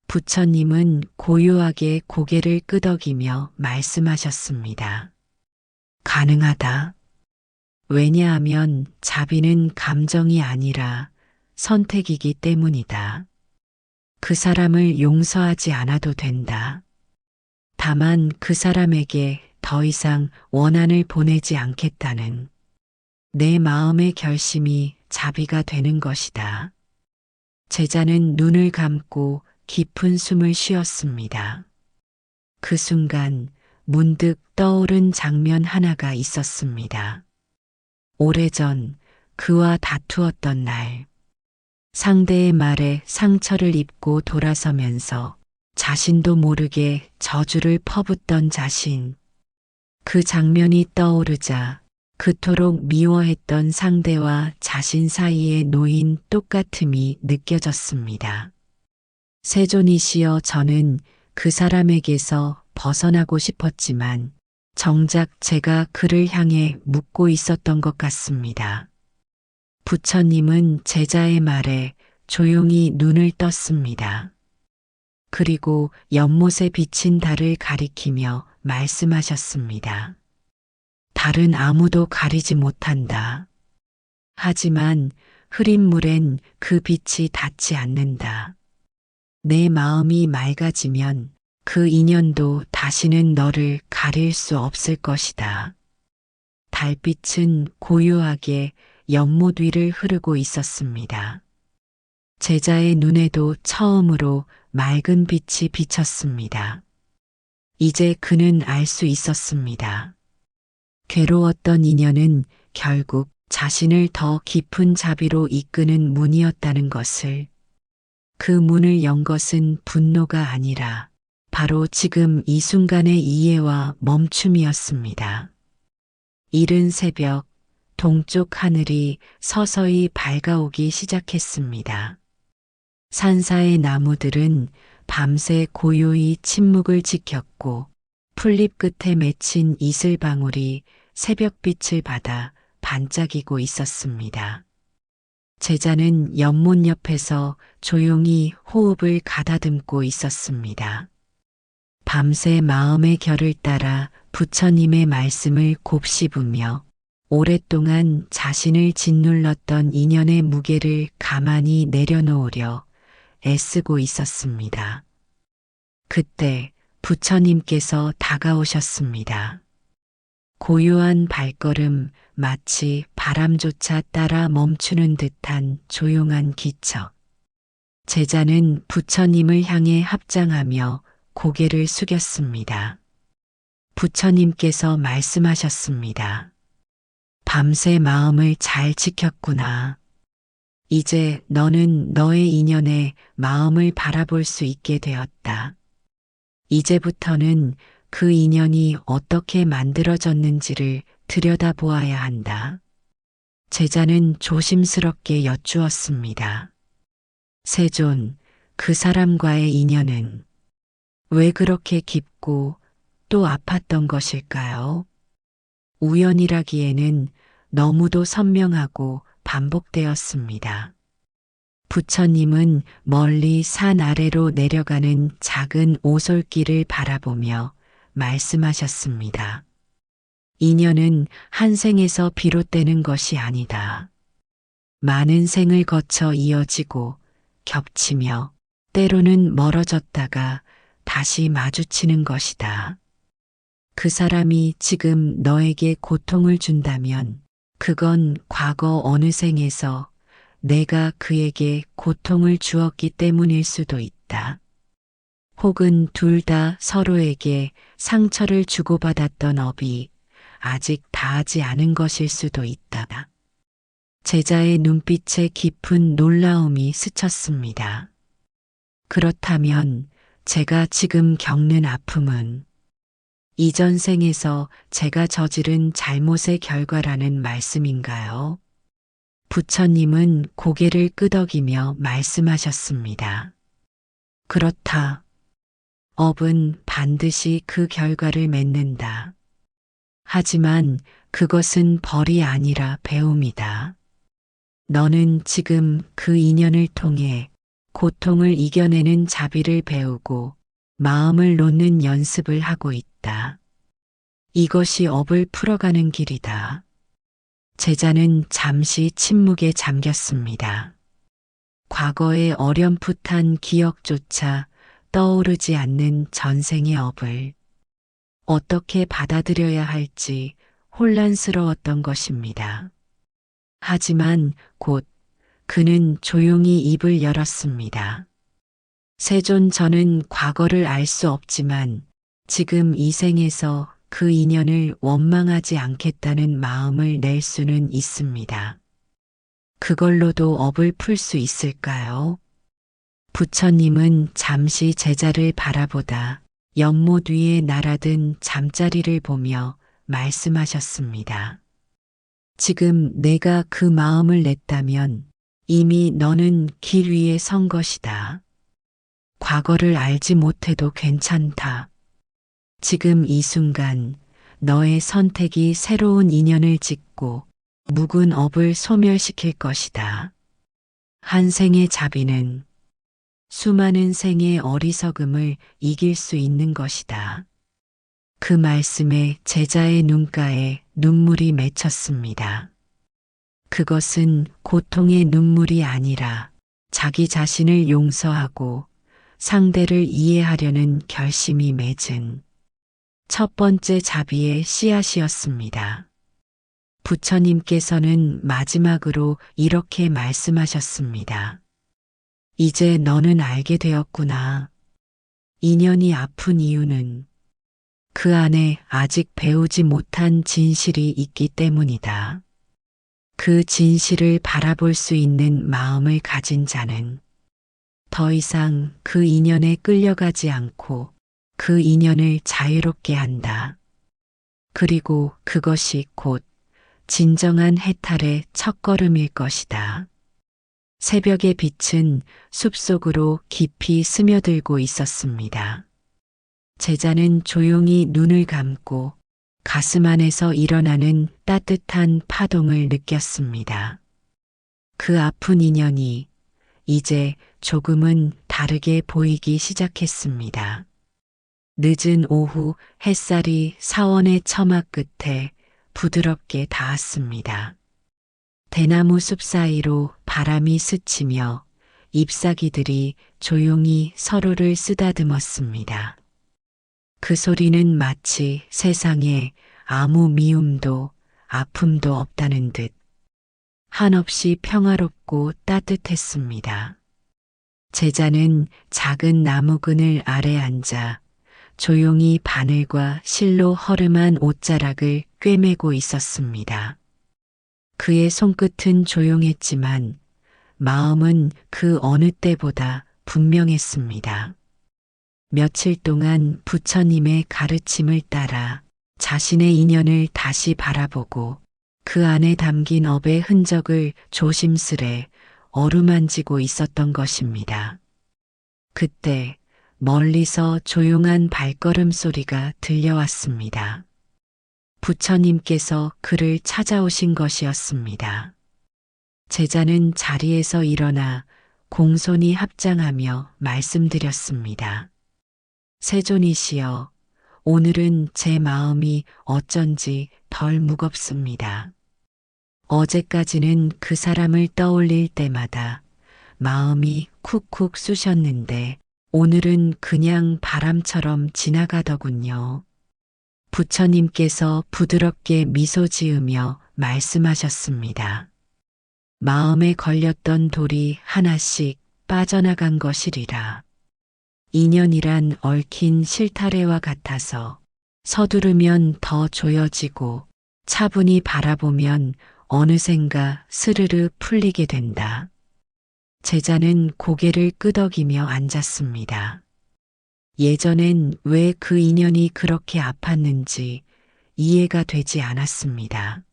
부처님은 고요하게 고개를 끄덕이며 말씀하셨습니다. 가능하다. 왜냐하면 자비는 감정이 아니라 선택이기 때문이다. 그 사람을 용서하지 않아도 된다. 다만 그 사람에게 더 이상 원한을 보내지 않겠다는 내 마음의 결심이 자비가 되는 것이다. 제자는 눈을 감고 깊은 숨을 쉬었습니다. 그 순간 문득 떠오른 장면 하나가 있었습니다. 오래전 그와 다투었던 날, 상대의 말에 상처를 입고 돌아서면서 자신도 모르게 저주를 퍼붓던 자신. 그 장면이 떠오르자 그토록 미워했던 상대와 자신 사이에 놓인 똑같음이 느껴졌습니다. 세존이시여, 저는 그 사람에게서 벗어나고 싶었지만 정작 제가 그를 향해 묻고 있었던 것 같습니다. 부처님은 제자의 말에 조용히 눈을 떴습니다. 그리고 연못에 비친 달을 가리키며 말씀하셨습니다. 달은 아무도 가리지 못한다. 하지만 흐린 물엔 그 빛이 닿지 않는다. 내 마음이 맑아지면 그 인연도 다시는 너를 가릴 수 없을 것이다. 달빛은 고요하게 연못 위를 흐르고 있었습니다. 제자의 눈에도 처음으로 맑은 빛이 비쳤습니다. 이제 그는 알 수 있었습니다. 괴로웠던 인연은 결국 자신을 더 깊은 자비로 이끄는 문이었다는 것을. 그 문을 연 것은 분노가 아니라 바로 지금 이 순간의 이해와 멈춤이었습니다. 이른 새벽, 동쪽 하늘이 서서히 밝아오기 시작했습니다. 산사의 나무들은 밤새 고요히 침묵을 지켰고 풀잎 끝에 맺힌 이슬방울이 새벽빛을 받아 반짝이고 있었습니다. 제자는 연못 옆에서 조용히 호흡을 가다듬고 있었습니다. 밤새 마음의 결을 따라 부처님의 말씀을 곱씹으며 오랫동안 자신을 짓눌렀던 인연의 무게를 가만히 내려놓으려 애쓰고 있었습니다. 그때 부처님께서 다가오셨습니다. 고요한 발걸음, 마치 바람조차 따라 멈추는 듯한 조용한 기척. 제자는 부처님을 향해 합장하며 고개를 숙였습니다. 부처님께서 말씀하셨습니다. 밤새 마음을 잘 지켰구나. 이제 너는 너의 인연에 마음을 바라볼 수 있게 되었다. 이제부터는 그 인연이 어떻게 만들어졌는지를 들여다보아야 한다. 제자는 조심스럽게 여쭈었습니다. 세존, 그 사람과의 인연은 왜 그렇게 깊고 또 아팠던 것일까요? 우연이라기에는 너무도 선명하고 반복되었습니다. 부처님은 멀리 산 아래로 내려가는 작은 오솔길을 바라보며 말씀하셨습니다. 인연은 한 생에서 비롯되는 것이 아니다. 많은 생을 거쳐 이어지고 겹치며 때로는 멀어졌다가 다시 마주치는 것이다. 그 사람이 지금 너에게 고통을 준다면 그건 과거 어느 생에서 내가 그에게 고통을 주었기 때문일 수도 있다. 혹은 둘 다 서로에게 상처를 주고받았던 업이 아직 다하지 않은 것일 수도 있다. 제자의 눈빛에 깊은 놀라움이 스쳤습니다. 그렇다면 제가 지금 겪는 아픔은 이전 생에서 제가 저지른 잘못의 결과라는 말씀인가요? 부처님은 고개를 끄덕이며 말씀하셨습니다. 그렇다. 업은 반드시 그 결과를 맺는다. 하지만 그것은 벌이 아니라 배움이다. 너는 지금 그 인연을 통해 고통을 이겨내는 자비를 배우고 마음을 놓는 연습을 하고 있다. 이것이 업을 풀어가는 길이다. 제자는 잠시 침묵에 잠겼습니다. 과거의 어렴풋한 기억조차 떠오르지 않는 전생의 업을 어떻게 받아들여야 할지 혼란스러웠던 것입니다. 하지만 곧 그는 조용히 입을 열었습니다. 세존 저는 과거를 알 수 없지만 지금 이 생에서 그 인연을 원망하지 않겠다는 마음을 낼 수는 있습니다. 그걸로도 업을 풀 수 있을까요? 부처님은 잠시 제자를 바라보다 연못 위에 날아든 잠자리를 보며 말씀하셨습니다. 지금 내가 그 마음을 냈다면 이미 너는 길 위에 선 것이다. 과거를 알지 못해도 괜찮다. 지금 이 순간 너의 선택이 새로운 인연을 짓고 묵은 업을 소멸시킬 것이다. 한 생의 자비는 수많은 생의 어리석음을 이길 수 있는 것이다. 그 말씀에 제자의 눈가에 눈물이 맺혔습니다. 그것은 고통의 눈물이 아니라 자기 자신을 용서하고 상대를 이해하려는 결심이 맺은 첫 번째 자비의 씨앗이었습니다. 부처님께서는 마지막으로 이렇게 말씀하셨습니다. 이제 너는 알게 되었구나. 인연이 아픈 이유는 그 안에 아직 배우지 못한 진실이 있기 때문이다. 그 진실을 바라볼 수 있는 마음을 가진 자는 더 이상 그 인연에 끌려가지 않고 그 인연을 자유롭게 한다. 그리고 그것이 곧 진정한 해탈의 첫걸음일 것이다. 새벽의 빛은 숲속으로 깊이 스며들고 있었습니다. 제자는 조용히 눈을 감고 가슴 안에서 일어나는 따뜻한 파동을 느꼈습니다. 그 아픈 인연이 이제 조금은 다르게 보이기 시작했습니다. 늦은 오후 햇살이 사원의 처마 끝에 부드럽게 닿았습니다. 대나무 숲 사이로 바람이 스치며 잎사귀들이 조용히 서로를 쓰다듬었습니다. 그 소리는 마치 세상에 아무 미움도 아픔도 없다는 듯 한없이 평화롭고 따뜻했습니다. 제자는 작은 나무 그늘 아래 앉아 조용히 바늘과 실로 허름한 옷자락을 꿰매고 있었습니다. 그의 손끝은 조용했지만 마음은 그 어느 때보다 분명했습니다. 며칠 동안 부처님의 가르침을 따라 자신의 인연을 다시 바라보고 그 안에 담긴 업의 흔적을 조심스레 어루만지고 있었던 것입니다. 그때 멀리서 조용한 발걸음 소리가 들려왔습니다. 부처님께서 그를 찾아오신 것이었습니다. 제자는 자리에서 일어나 공손히 합장하며 말씀드렸습니다. 세존이시여, 오늘은 제 마음이 어쩐지 덜 무겁습니다. 어제까지는 그 사람을 떠올릴 때마다 마음이 쿡쿡 쑤셨는데 오늘은 그냥 바람처럼 지나가더군요. 부처님께서 부드럽게 미소 지으며 말씀하셨습니다. 마음에 걸렸던 돌이 하나씩 빠져나간 것이리라. 인연이란 얽힌 실타래와 같아서 서두르면 더 조여지고 차분히 바라보면 어느샌가 스르르 풀리게 된다. 제자는 고개를 끄덕이며 앉았습니다. 예전엔 왜 그 인연이 그렇게 아팠는지 이해가 되지 않았습니다.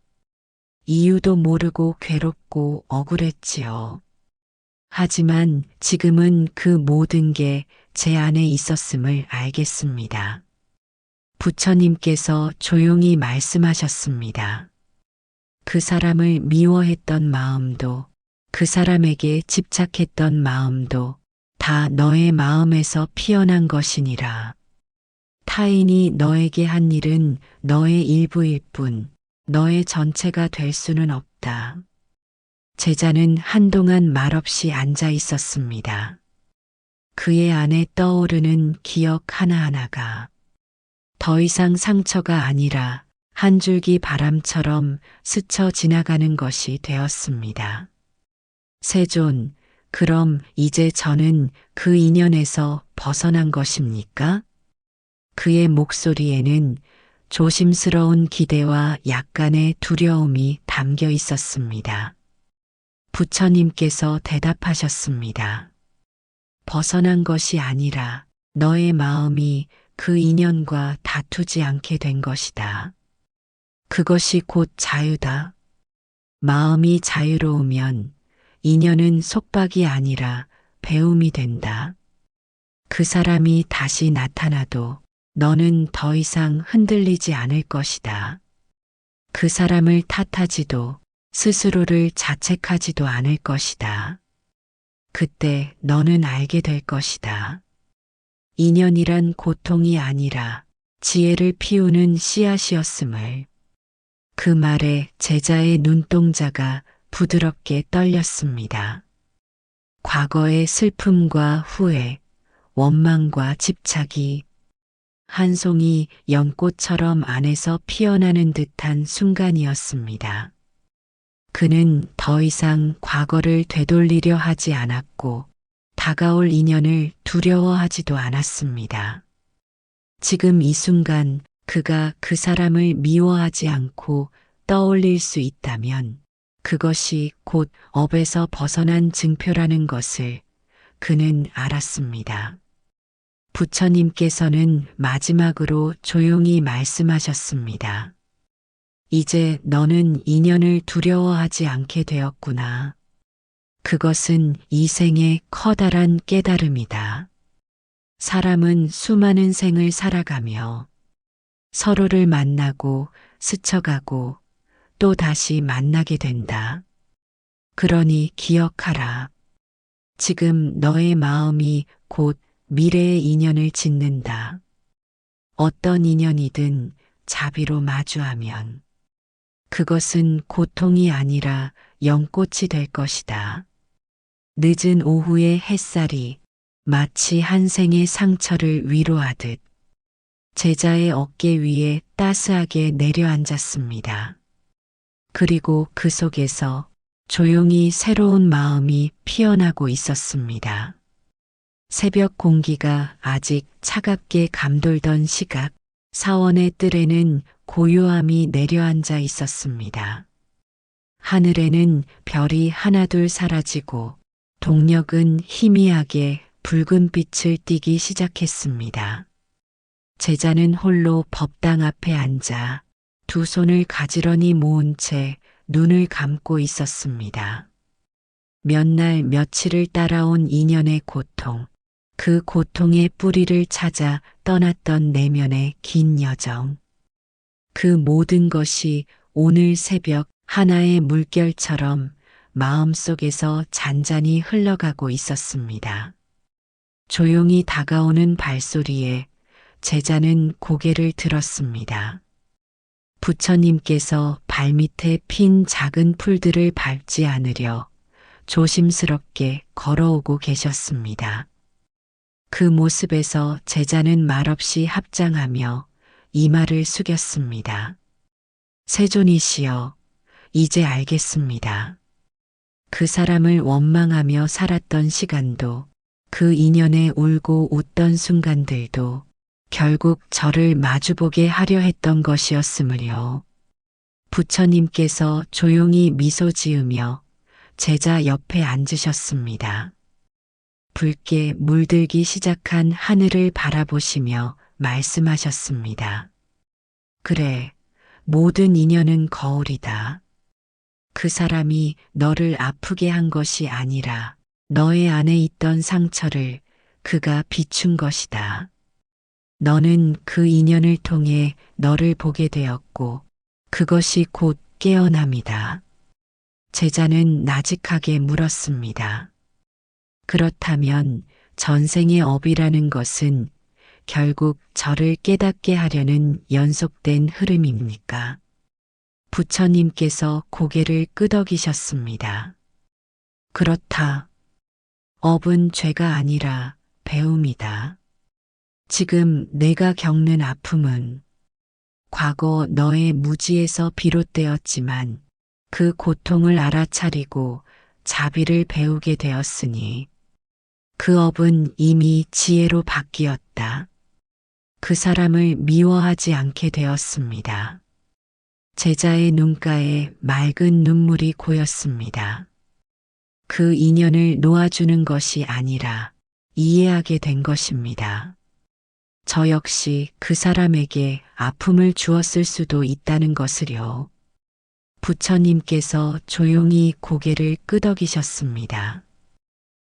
이유도 모르고 괴롭고 억울했지요. 하지만 지금은 그 모든 게 제 안에 있었음을 알겠습니다. 부처님께서 조용히 말씀하셨습니다. 그 사람을 미워했던 마음도, 그 사람에게 집착했던 마음도 다 너의 마음에서 피어난 것이니라. 타인이 너에게 한 일은 너의 일부일 뿐, 너의 전체가 될 수는 없다. 제자는 한동안 말없이 앉아 있었습니다. 그의 안에 떠오르는 기억 하나하나가 더 이상 상처가 아니라 한 줄기 바람처럼 스쳐 지나가는 것이 되었습니다. 세존, 그럼 이제 저는 그 인연에서 벗어난 것입니까? 그의 목소리에는 조심스러운 기대와 약간의 두려움이 담겨 있었습니다. 부처님께서 대답하셨습니다. 벗어난 것이 아니라 너의 마음이 그 인연과 다투지 않게 된 것이다. 그것이 곧 자유다. 마음이 자유로우면 인연은 속박이 아니라 배움이 된다. 그 사람이 다시 나타나도 너는 더 이상 흔들리지 않을 것이다. 그 사람을 탓하지도 스스로를 자책하지도 않을 것이다. 그때 너는 알게 될 것이다. 인연이란 고통이 아니라 지혜를 피우는 씨앗이었음을. 그 말에 제자의 눈동자가 부드럽게 떨렸습니다. 과거의 슬픔과 후회, 원망과 집착이 한 송이 연꽃처럼 안에서 피어나는 듯한 순간이었습니다. 그는 더 이상 과거를 되돌리려 하지 않았고 다가올 인연을 두려워하지도 않았습니다. 지금 이 순간 그가 그 사람을 미워하지 않고 떠올릴 수 있다면 그것이 곧 업에서 벗어난 증표라는 것을 그는 알았습니다. 부처님께서는 마지막으로 조용히 말씀하셨습니다. 이제 너는 인연을 두려워하지 않게 되었구나. 그것은 이 생의 커다란 깨달음이다. 사람은 수많은 생을 살아가며 서로를 만나고 스쳐가고 또 다시 만나게 된다. 그러니 기억하라. 지금 너의 마음이 곧 미래의 인연을 짓는다. 어떤 인연이든 자비로 마주하면 그것은 고통이 아니라 연꽃이 될 것이다. 늦은 오후의 햇살이 마치 한 생의 상처를 위로하듯 제자의 어깨 위에 따스하게 내려앉았습니다. 그리고 그 속에서 조용히 새로운 마음이 피어나고 있었습니다. 새벽 공기가 아직 차갑게 감돌던 시각, 사원의 뜰에는 고요함이 내려앉아 있었습니다. 하늘에는 별이 하나둘 사라지고 동력은 희미하게 붉은 빛을 띠기 시작했습니다. 제자는 홀로 법당 앞에 앉아 두 손을 가지런히 모은 채 눈을 감고 있었습니다. 몇 날 며칠을 따라온 인연의 고통, 그 고통의 뿌리를 찾아 떠났던 내면의 긴 여정. 그 모든 것이 오늘 새벽 하나의 물결처럼 마음속에서 잔잔히 흘러가고 있었습니다. 조용히 다가오는 발소리에 제자는 고개를 들었습니다. 부처님께서 발밑에 핀 작은 풀들을 밟지 않으려 조심스럽게 걸어오고 계셨습니다. 그 모습에서 제자는 말없이 합장하며 이마를 숙였습니다. 세존이시여, 이제 알겠습니다. 그 사람을 원망하며 살았던 시간도, 그 인연에 울고 웃던 순간들도 결국 저를 마주보게 하려 했던 것이었음을요. 부처님께서 조용히 미소 지으며 제자 옆에 앉으셨습니다. 붉게 물들기 시작한 하늘을 바라보시며 말씀하셨습니다. 그래, 모든 인연은 거울이다. 그 사람이 너를 아프게 한 것이 아니라 너의 안에 있던 상처를 그가 비춘 것이다. 너는 그 인연을 통해 너를 보게 되었고 그것이 곧 깨어남이다. 제자는 나직하게 물었습니다. 그렇다면 전생의 업이라는 것은 결국 저를 깨닫게 하려는 연속된 흐름입니까? 부처님께서 고개를 끄덕이셨습니다. 그렇다. 업은 죄가 아니라 배움이다. 지금 내가 겪는 아픔은 과거 너의 무지에서 비롯되었지만 그 고통을 알아차리고 자비를 배우게 되었으니 그 업은 이미 지혜로 바뀌었다. 그 사람을 미워하지 않게 되었습니다. 제자의 눈가에 맑은 눈물이 고였습니다. 그 인연을 놓아주는 것이 아니라 이해하게 된 것입니다. 저 역시 그 사람에게 아픔을 주었을 수도 있다는 것을요. 부처님께서 조용히 고개를 끄덕이셨습니다.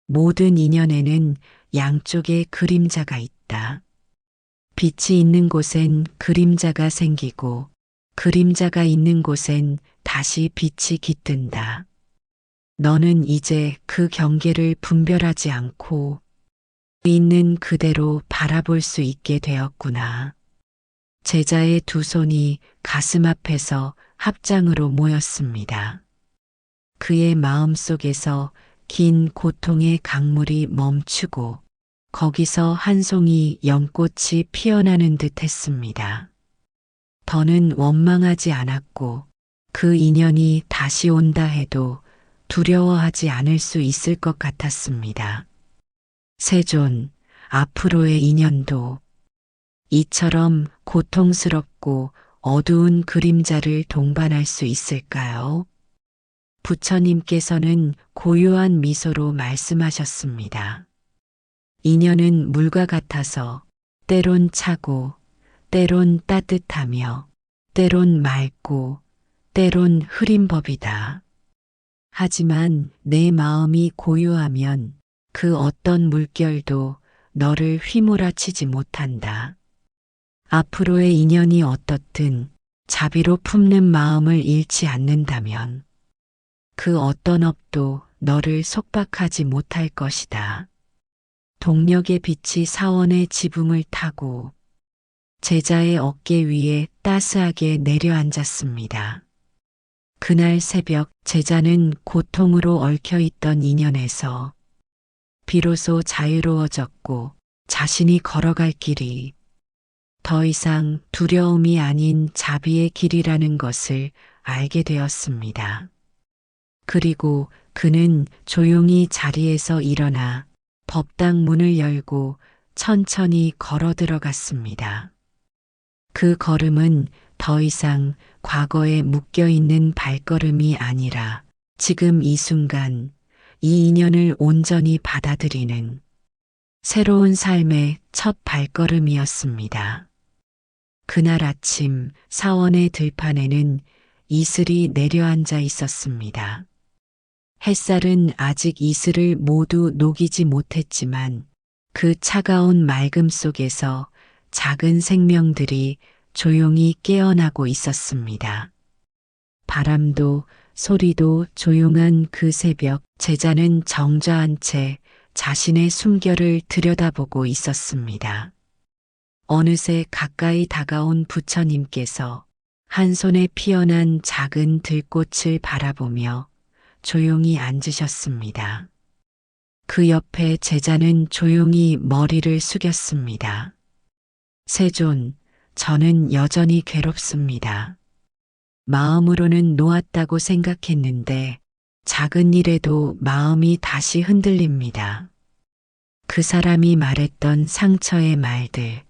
모든 인연에는 양쪽에 그림자가 있다. 빛이 있는 곳엔 그림자가 생기고 그림자가 있는 곳엔 다시 빛이 깃든다. 너는 이제 그 경계를 분별하지 않고 있는 그대로 바라볼 수 있게 되었구나. 제자의 두 손이 가슴 앞에서 합장으로 모였습니다. 그의 마음 속에서 긴 고통의 강물이 멈추고 거기서 한 송이 연꽃이 피어나는 듯 했습니다. 더는 원망하지 않았고 그 인연이 다시 온다 해도 두려워하지 않을 수 있을 것 같았습니다. 세존, 앞으로의 인연도 이처럼 고통스럽고 어두운 그림자를 동반할 수 있을까요? 부처님께서는 고요한 미소로 말씀하셨습니다. 인연은 물과 같아서 때론 차고, 때론 따뜻하며, 때론 맑고, 때론 흐린 법이다. 하지만 내 마음이 고요하면 그 어떤 물결도 너를 휘몰아치지 못한다. 앞으로의 인연이 어떻든 자비로 품는 마음을 잃지 않는다면 그 어떤 업도 너를 속박하지 못할 것이다. 동력의 빛이 사원의 지붕을 타고 제자의 어깨 위에 따스하게 내려앉았습니다. 그날 새벽 제자는 고통으로 얽혀있던 인연에서 비로소 자유로워졌고 자신이 걸어갈 길이 더 이상 두려움이 아닌 자비의 길이라는 것을 알게 되었습니다. 그리고 그는 조용히 자리에서 일어나 법당 문을 열고 천천히 걸어 들어갔습니다. 그 걸음은 더 이상 과거에 묶여있는 발걸음이 아니라 지금 이 순간 이 인연을 온전히 받아들이는 새로운 삶의 첫 발걸음이었습니다. 그날 아침 사원의 들판에는 이슬이 내려앉아 있었습니다. 햇살은 아직 이슬을 모두 녹이지 못했지만 그 차가운 맑음 속에서 작은 생명들이 조용히 깨어나고 있었습니다. 바람도 소리도 조용한 그 새벽 제자는 정좌한 채 자신의 숨결을 들여다보고 있었습니다. 어느새 가까이 다가온 부처님께서 한 손에 피어난 작은 들꽃을 바라보며 조용히 앉으셨습니다. 그 옆에 제자는 조용히 머리를 숙였습니다. 세존, 저는 여전히 괴롭습니다. 마음으로는 놓았다고 생각했는데 작은 일에도 마음이 다시 흔들립니다. 그 사람이 말했던 상처의 말들,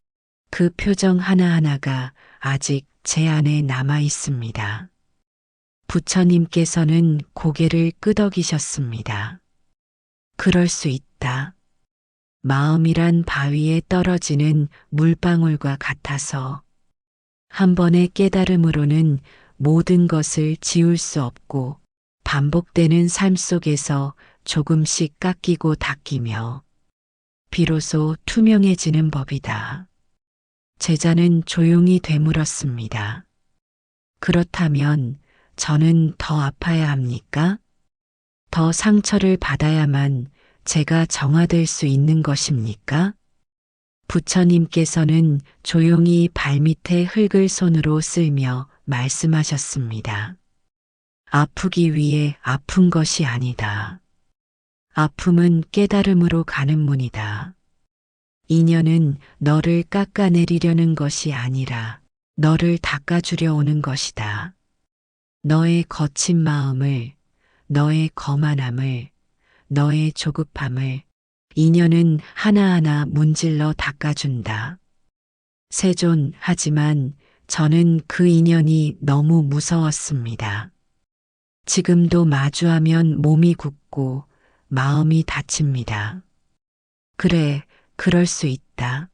그 표정 하나하나가 아직 제 안에 남아 있습니다. 부처님께서는 고개를 끄덕이셨습니다. 그럴 수 있다. 마음이란 바위에 떨어지는 물방울과 같아서 한 번의 깨달음으로는 모든 것을 지울 수 없고 반복되는 삶 속에서 조금씩 깎이고 닦이며 비로소 투명해지는 법이다. 제자는 조용히 되물었습니다. 그렇다면 저는 더 아파야 합니까? 더 상처를 받아야만 제가 정화될 수 있는 것입니까? 부처님께서는 조용히 발밑에 흙을 손으로 쓸며 말씀하셨습니다. 아프기 위해 아픈 것이 아니다. 아픔은 깨달음으로 가는 문이다. 인연은 너를 깎아내리려는 것이 아니라 너를 닦아주려 오는 것이다. 너의 거친 마음을, 너의 거만함을, 너의 조급함을 인연은 하나하나 문질러 닦아준다. 세존, 하지만 저는 그 인연이 너무 무서웠습니다. 지금도 마주하면 몸이 굳고 마음이 다칩니다. 그래, 그럴 수 있다.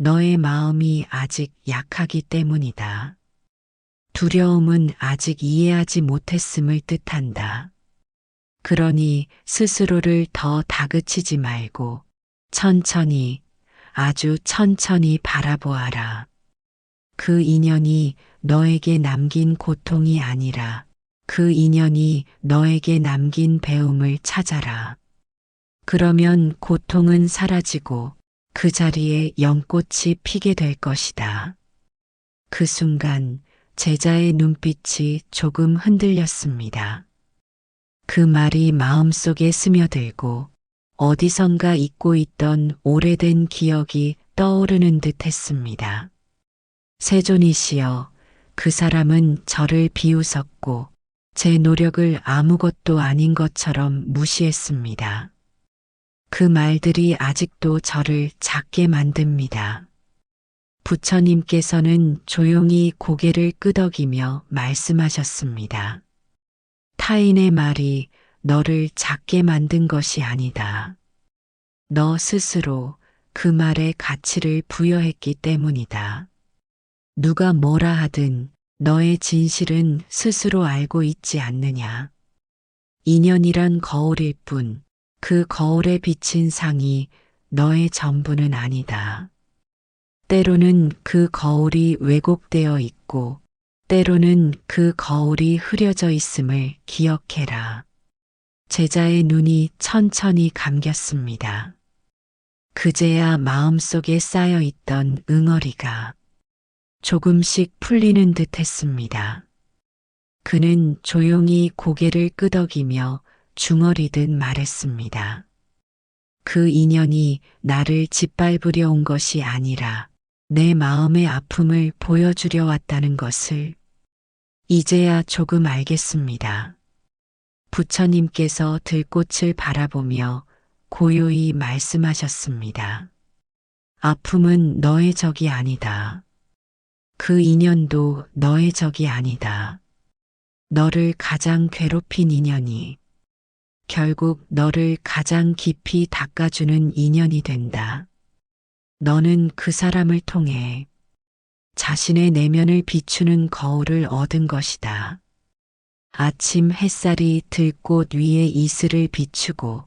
너의 마음이 아직 약하기 때문이다. 두려움은 아직 이해하지 못했음을 뜻한다. 그러니 스스로를 더 다그치지 말고 천천히, 아주 천천히 바라보아라. 그 인연이 너에게 남긴 고통이 아니라 그 인연이 너에게 남긴 배움을 찾아라. 그러면 고통은 사라지고 그 자리에 연꽃이 피게 될 것이다. 그 순간 제자의 눈빛이 조금 흔들렸습니다. 그 말이 마음속에 스며들고 어디선가 잊고 있던 오래된 기억이 떠오르는 듯 했습니다. 세존이시여, 그 사람은 저를 비웃었고 제 노력을 아무것도 아닌 것처럼 무시했습니다. 그 말들이 아직도 저를 작게 만듭니다. 부처님께서는 조용히 고개를 끄덕이며 말씀하셨습니다. 타인의 말이 너를 작게 만든 것이 아니다. 너 스스로 그 말에 가치를 부여했기 때문이다. 누가 뭐라 하든 너의 진실은 스스로 알고 있지 않느냐. 인연이란 거울일 뿐 그 거울에 비친 상이 너의 전부는 아니다. 때로는 그 거울이 왜곡되어 있고 때로는 그 거울이 흐려져 있음을 기억해라. 제자의 눈이 천천히 감겼습니다. 그제야 마음속에 쌓여있던 응어리가 조금씩 풀리는 듯 했습니다. 그는 조용히 고개를 끄덕이며 중얼이듯 말했습니다. 그 인연이 나를 짓밟으려 온 것이 아니라 내 마음의 아픔을 보여주려 왔다는 것을 이제야 조금 알겠습니다. 부처님께서 들꽃을 바라보며 고요히 말씀하셨습니다. 아픔은 너의 적이 아니다. 그 인연도 너의 적이 아니다. 너를 가장 괴롭힌 인연이 결국 너를 가장 깊이 닦아주는 인연이 된다. 너는 그 사람을 통해 자신의 내면을 비추는 거울을 얻은 것이다. 아침 햇살이 들꽃 위에 이슬을 비추고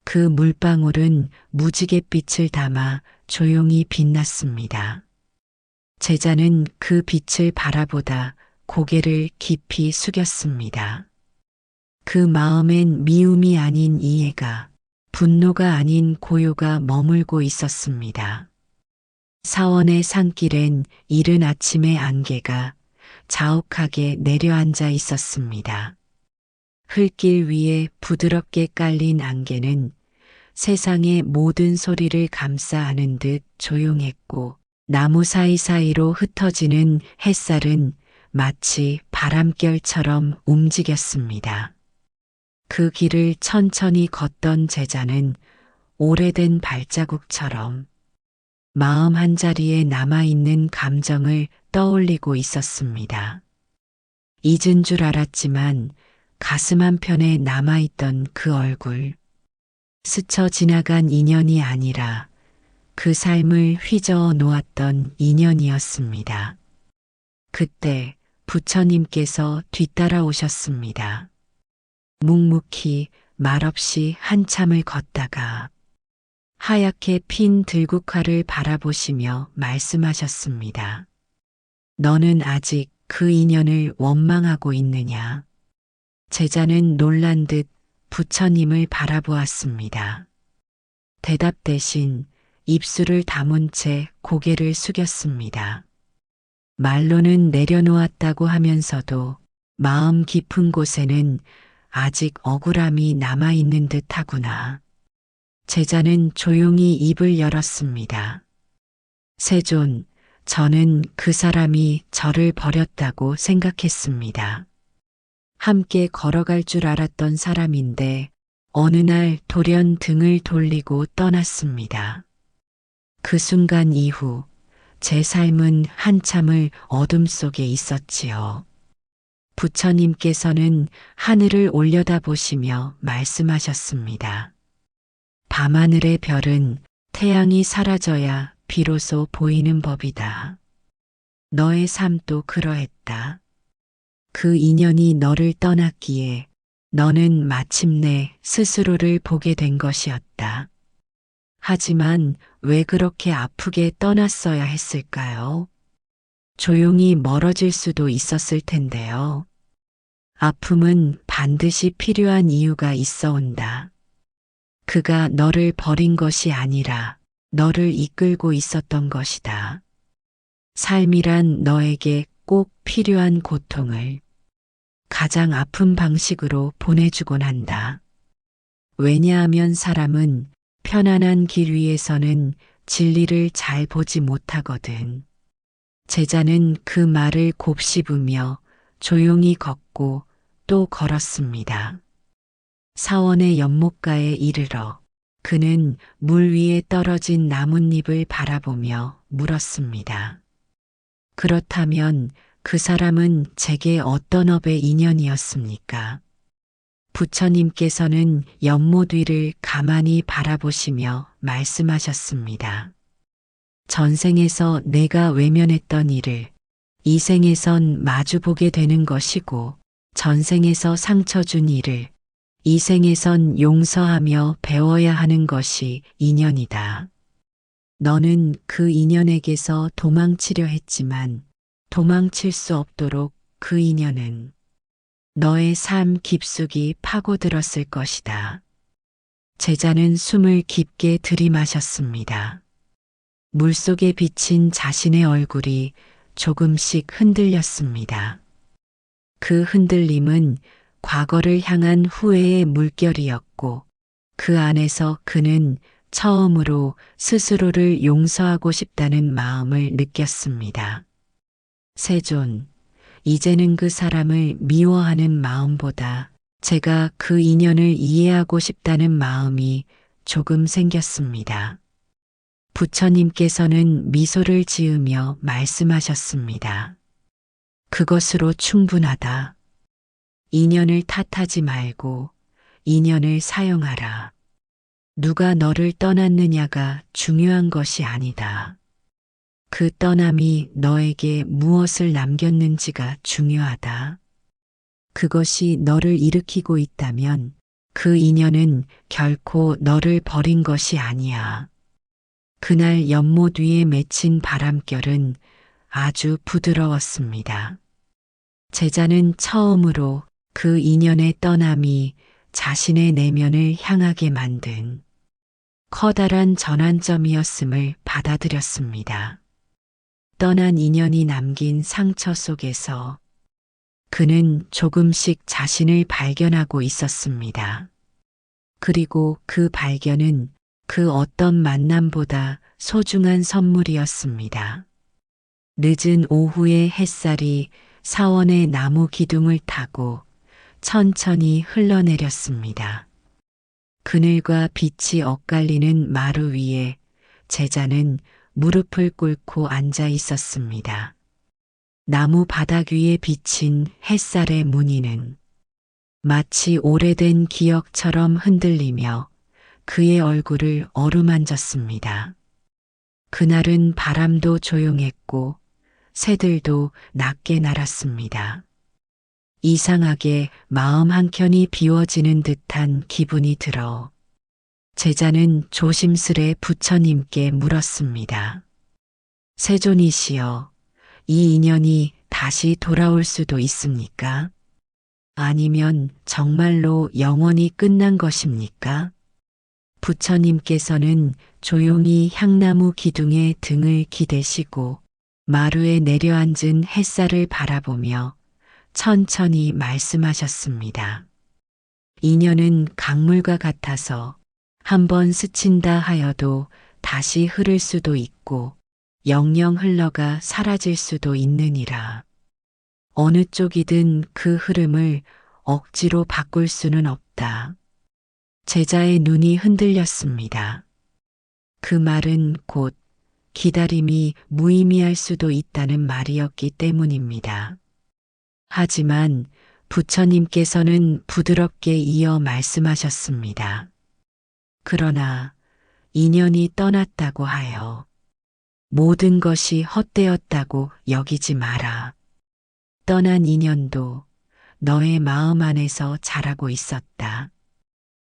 그 물방울은 무지갯빛을 담아 조용히 빛났습니다. 제자는 그 빛을 바라보다 고개를 깊이 숙였습니다. 그 마음엔 미움이 아닌 이해가, 분노가 아닌 고요가 머물고 있었습니다. 사원의 산길엔 이른 아침의 안개가 자욱하게 내려앉아 있었습니다. 흙길 위에 부드럽게 깔린 안개는 세상의 모든 소리를 감싸 안은 듯 조용했고 나무 사이사이로 흩어지는 햇살은 마치 바람결처럼 움직였습니다. 그 길을 천천히 걷던 제자는 오래된 발자국처럼 마음 한자리에 남아있는 감정을 떠올리고 있었습니다. 잊은 줄 알았지만 가슴 한편에 남아있던 그 얼굴. 스쳐 지나간 인연이 아니라 그 삶을 휘저어 놓았던 인연이었습니다. 그때 부처님께서 뒤따라 오셨습니다. 묵묵히 말없이 한참을 걷다가 하얗게 핀 들국화를 바라보시며 말씀하셨습니다. 너는 아직 그 인연을 원망하고 있느냐? 제자는 놀란 듯 부처님을 바라보았습니다. 대답 대신 입술을 다문 채 고개를 숙였습니다. 말로는 내려놓았다고 하면서도 마음 깊은 곳에는 아직 억울함이 남아있는 듯하구나. 제자는 조용히 입을 열었습니다. 세존, 저는 그 사람이 저를 버렸다고 생각했습니다. 함께 걸어갈 줄 알았던 사람인데 어느 날 돌연 등을 돌리고 떠났습니다. 그 순간 이후 제 삶은 한참을 어둠 속에 있었지요. 부처님께서는 하늘을 올려다보시며 말씀하셨습니다. 밤하늘의 별은 태양이 사라져야 비로소 보이는 법이다. 너의 삶도 그러했다. 그 인연이 너를 떠났기에 너는 마침내 스스로를 보게 된 것이었다. 하지만 왜 그렇게 아프게 떠났어야 했을까요? 조용히 멀어질 수도 있었을 텐데요. 아픔은 반드시 필요한 이유가 있어 온다. 그가 너를 버린 것이 아니라 너를 이끌고 있었던 것이다. 삶이란 너에게 꼭 필요한 고통을 가장 아픈 방식으로 보내주곤 한다. 왜냐하면 사람은 편안한 길 위에서는 진리를 잘 보지 못하거든. 제자는 그 말을 곱씹으며 조용히 걷고 또 걸었습니다. 사원의 연못가에 이르러 그는 물 위에 떨어진 나뭇잎을 바라보며 물었습니다. 그렇다면 그 사람은 제게 어떤 업의 인연이었습니까? 부처님께서는 연못 위를 가만히 바라보시며 말씀하셨습니다. 전생에서 내가 외면했던 일을 이 생에선 마주보게 되는 것이고 전생에서 상처 준 일을 이 생에선 용서하며 배워야 하는 것이 인연이다. 너는 그 인연에게서 도망치려 했지만 도망칠 수 없도록 그 인연은 너의 삶 깊숙이 파고들었을 것이다. 제자는 숨을 깊게 들이마셨습니다. 물속에 비친 자신의 얼굴이 조금씩 흔들렸습니다. 그 흔들림은 과거를 향한 후회의 물결이었고 그 안에서 그는 처음으로 스스로를 용서하고 싶다는 마음을 느꼈습니다. 세존, 이제는 그 사람을 미워하는 마음보다 제가 그 인연을 이해하고 싶다는 마음이 조금 생겼습니다. 부처님께서는 미소를 지으며 말씀하셨습니다. 그것으로 충분하다. 인연을 탓하지 말고 인연을 사용하라. 누가 너를 떠났느냐가 중요한 것이 아니다. 그 떠남이 너에게 무엇을 남겼는지가 중요하다. 그것이 너를 일으키고 있다면 그 인연은 결코 너를 버린 것이 아니야. 그날 연못 위에 맺힌 바람결은 아주 부드러웠습니다. 제자는 처음으로 그 인연의 떠남이 자신의 내면을 향하게 만든 커다란 전환점이었음을 받아들였습니다. 떠난 인연이 남긴 상처 속에서 그는 조금씩 자신을 발견하고 있었습니다. 그리고 그 발견은 그 어떤 만남보다 소중한 선물이었습니다. 늦은 오후의 햇살이 사원의 나무 기둥을 타고 천천히 흘러내렸습니다. 그늘과 빛이 엇갈리는 마루 위에 제자는 무릎을 꿇고 앉아 있었습니다. 나무 바닥 위에 비친 햇살의 무늬는 마치 오래된 기억처럼 흔들리며 그의 얼굴을 어루만졌습니다. 그날은 바람도 조용했고 새들도 낮게 날았습니다. 이상하게 마음 한켠이 비워지는 듯한 기분이 들어 제자는 조심스레 부처님께 물었습니다. 세존이시여, 이 인연이 다시 돌아올 수도 있습니까? 아니면 정말로 영원히 끝난 것입니까? 부처님께서는 조용히 향나무 기둥에 등을 기대시고 마루에 내려앉은 햇살을 바라보며 천천히 말씀하셨습니다. 인연은 강물과 같아서 한번 스친다 하여도 다시 흐를 수도 있고 영영 흘러가 사라질 수도 있느니라. 어느 쪽이든 그 흐름을 억지로 바꿀 수는 없다. 제자의 눈이 흔들렸습니다. 그 말은 곧 기다림이 무의미할 수도 있다는 말이었기 때문입니다. 하지만 부처님께서는 부드럽게 이어 말씀하셨습니다. 그러나 인연이 떠났다고 하여 모든 것이 헛되었다고 여기지 마라. 떠난 인연도 너의 마음 안에서 자라고 있었다.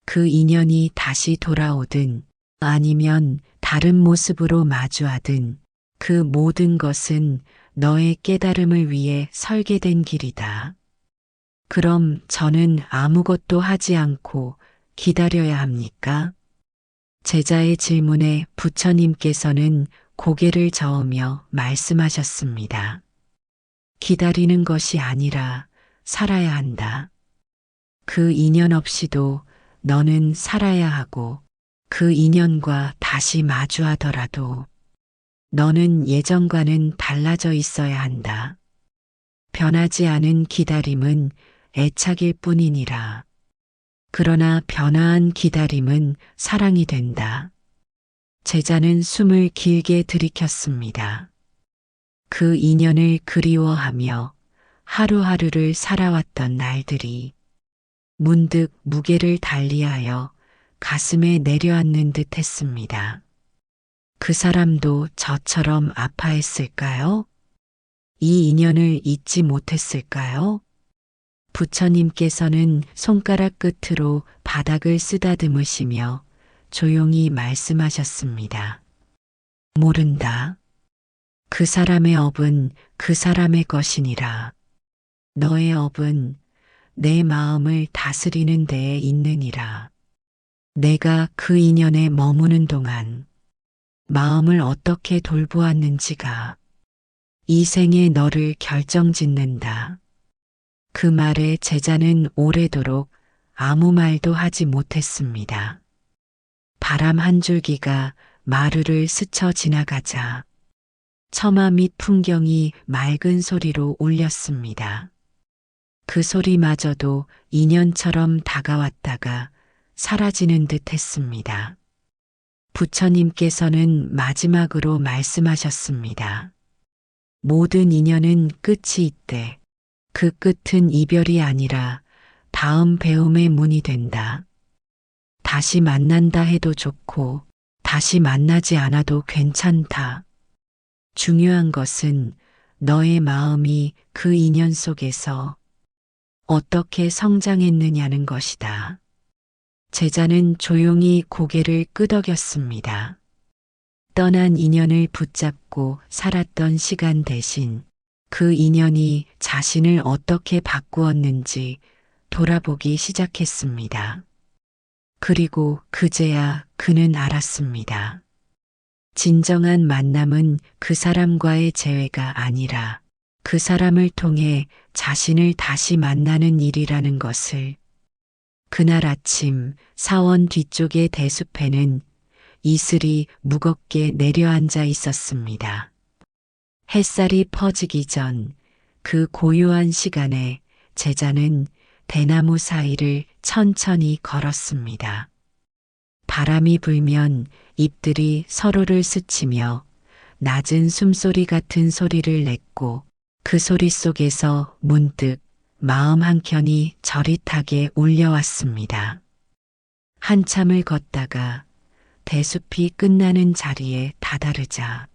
그 인연이 다시 돌아오든 아니면 다른 모습으로 마주하든 그 모든 것은 너의 깨달음을 위해 설계된 길이다. 그럼 저는 아무것도 하지 않고 기다려야 합니까? 제자의 질문에 부처님께서는 고개를 저으며 말씀하셨습니다. 기다리는 것이 아니라 살아야 한다. 그 인연 없이도 너는 살아야 하고 그 인연과 다시 마주하더라도 너는 예전과는 달라져 있어야 한다. 변하지 않은 기다림은 애착일 뿐이니라. 그러나 변화한 기다림은 사랑이 된다. 제자는 숨을 길게 들이켰습니다. 그 인연을 그리워하며 하루하루를 살아왔던 날들이 문득 무게를 달리하여 가슴에 내려앉는 듯 했습니다. 그 사람도 저처럼 아파했을까요? 이 인연을 잊지 못했을까요? 부처님께서는 손가락 끝으로 바닥을 쓰다듬으시며 조용히 말씀하셨습니다. 모른다. 그 사람의 업은 그 사람의 것이니라. 너의 업은 내 마음을 다스리는 데에 있느니라. 내가 그 인연에 머무는 동안 마음을 어떻게 돌보았는지가 이 생에 너를 결정짓는다. 그 말에 제자는 오래도록 아무 말도 하지 못했습니다. 바람 한 줄기가 마루를 스쳐 지나가자 처마 밑 풍경이 맑은 소리로 울렸습니다. 그 소리마저도 인연처럼 다가왔다가 사라지는 듯 했습니다. 부처님께서는 마지막으로 말씀하셨습니다. 모든 인연은 끝이 있대. 그 끝은 이별이 아니라 다음 배움의 문이 된다. 다시 만난다 해도 좋고 다시 만나지 않아도 괜찮다. 중요한 것은 너의 마음이 그 인연 속에서 어떻게 성장했느냐는 것이다. 제자는 조용히 고개를 끄덕였습니다. 떠난 인연을 붙잡고 살았던 시간 대신 그 인연이 자신을 어떻게 바꾸었는지 돌아보기 시작했습니다. 그리고 그제야 그는 알았습니다. 진정한 만남은 그 사람과의 재회가 아니라 그 사람을 통해 자신을 다시 만나는 일이라는 것을. 그날 아침 사원 뒤쪽의 대숲에는 이슬이 무겁게 내려앉아 있었습니다. 햇살이 퍼지기 전 그 고요한 시간에 제자는 대나무 사이를 천천히 걸었습니다. 바람이 불면 잎들이 서로를 스치며 낮은 숨소리 같은 소리를 냈고 그 소리 속에서 문득 마음 한켠이 저릿하게 울려왔습니다. 한참을 걷다가 대숲이 끝나는 자리에 다다르자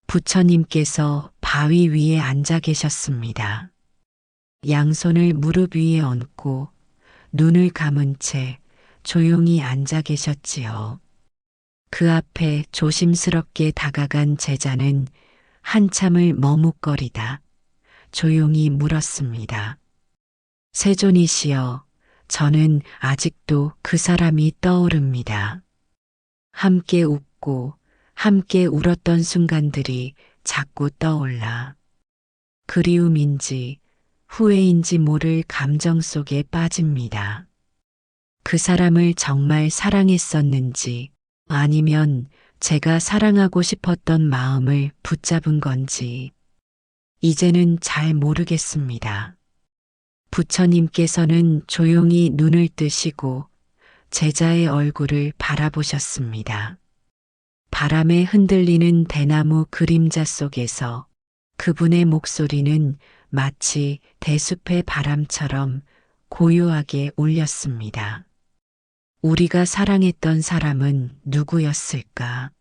부처님께서 바위 위에 앉아 계셨습니다. 양손을 무릎 위에 얹고 눈을 감은 채 조용히 앉아 계셨지요. 그 앞에 조심스럽게 다가간 제자는 한참을 머뭇거리다 조용히 물었습니다. 세존이시여, 저는 아직도 그 사람이 떠오릅니다. 함께 웃고 함께 울었던 순간들이 자꾸 떠올라 그리움인지 후회인지 모를 감정 속에 빠집니다. 그 사람을 정말 사랑했었는지 아니면 제가 사랑하고 싶었던 마음을 붙잡은 건지 이제는 잘 모르겠습니다. 부처님께서는 조용히 눈을 뜨시고 제자의 얼굴을 바라보셨습니다. 바람에 흔들리는 대나무 그림자 속에서 그분의 목소리는 마치 대숲의 바람처럼 고요하게 울렸습니다. 우리가 사랑했던 사람은 누구였을까?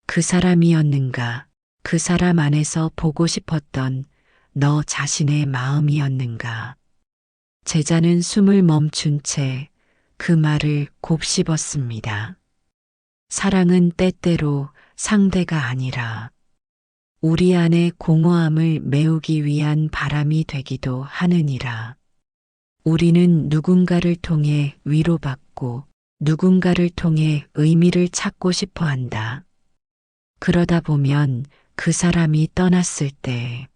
그 사람이었는가? 그 사람 안에서 보고 싶었던 너 자신의 마음이었는가? 제자는 숨을 멈춘 채 그 말을 곱씹었습니다. 사랑은 때때로 상대가 아니라 우리 안의 공허함을 메우기 위한 바람이 되기도 하느니라. 우리는 누군가를 통해 위로받고 누군가를 통해 의미를 찾고 싶어 한다. 그러다 보면 그 사람이 떠났을 때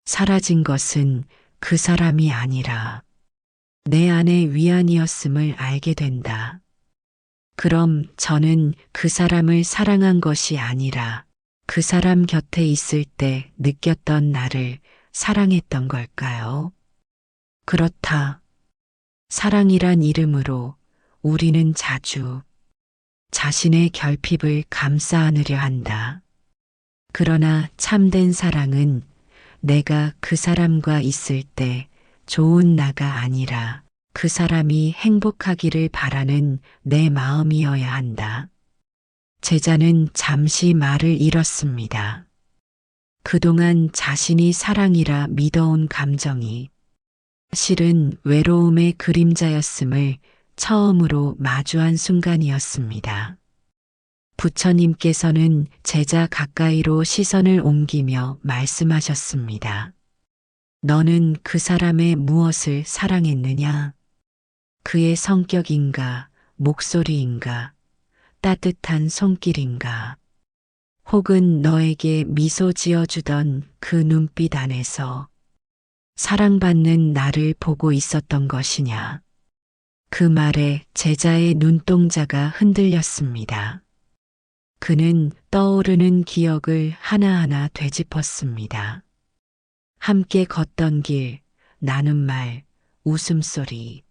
사라진 것은 그 사람이 아니라 내 안의 위안이었음을 알게 된다. 그럼 저는 그 사람을 사랑한 것이 아니라 그 사람 곁에 있을 때 느꼈던 나를 사랑했던 걸까요? 그렇다. 사랑이란 이름으로 우리는 자주 자신의 결핍을 감싸 안으려 한다. 그러나 참된 사랑은 내가 그 사람과 있을 때 좋은 나가 아니라 그 사람이 행복하기를 바라는 내 마음이어야 한다. 제자는 잠시 말을 잃었습니다. 그동안 자신이 사랑이라 믿어온 감정이 실은 외로움의 그림자였음을 처음으로 마주한 순간이었습니다. 부처님께서는 제자 가까이로 시선을 옮기며 말씀하셨습니다. 너는 그 사람의 무엇을 사랑했느냐? 그의 성격인가, 목소리인가, 따뜻한 손길인가, 혹은 너에게 미소 지어주던 그 눈빛 안에서 사랑받는 나를 보고 있었던 것이냐? 그 말에 제자의 눈동자가 흔들렸습니다. 그는 떠오르는 기억을 하나하나 되짚었습니다. 함께 걷던 길, 나눈 말, 웃음소리.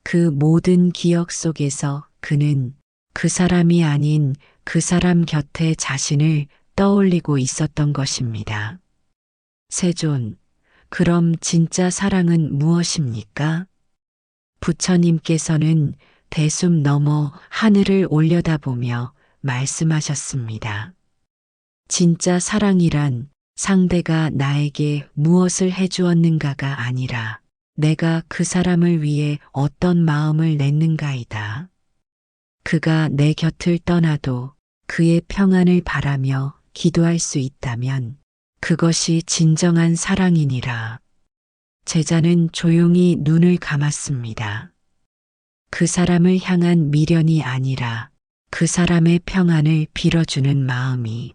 그 모든 기억 속에서 그는 그 사람이 아닌 그 사람 곁에 자신을 떠올리고 있었던 것입니다. 세존, 그럼 진짜 사랑은 무엇입니까? 부처님께서는 대숲 너머 하늘을 올려다보며 말씀하셨습니다. 진짜 사랑이란 상대가 나에게 무엇을 해주었는가가 아니라 내가 그 사람을 위해 어떤 마음을 냈는가이다. 그가 내 곁을 떠나도 그의 평안을 바라며 기도할 수 있다면 그것이 진정한 사랑이니라. 제자는 조용히 눈을 감았습니다. 그 사람을 향한 미련이 아니라 그 사람의 평안을 빌어주는 마음이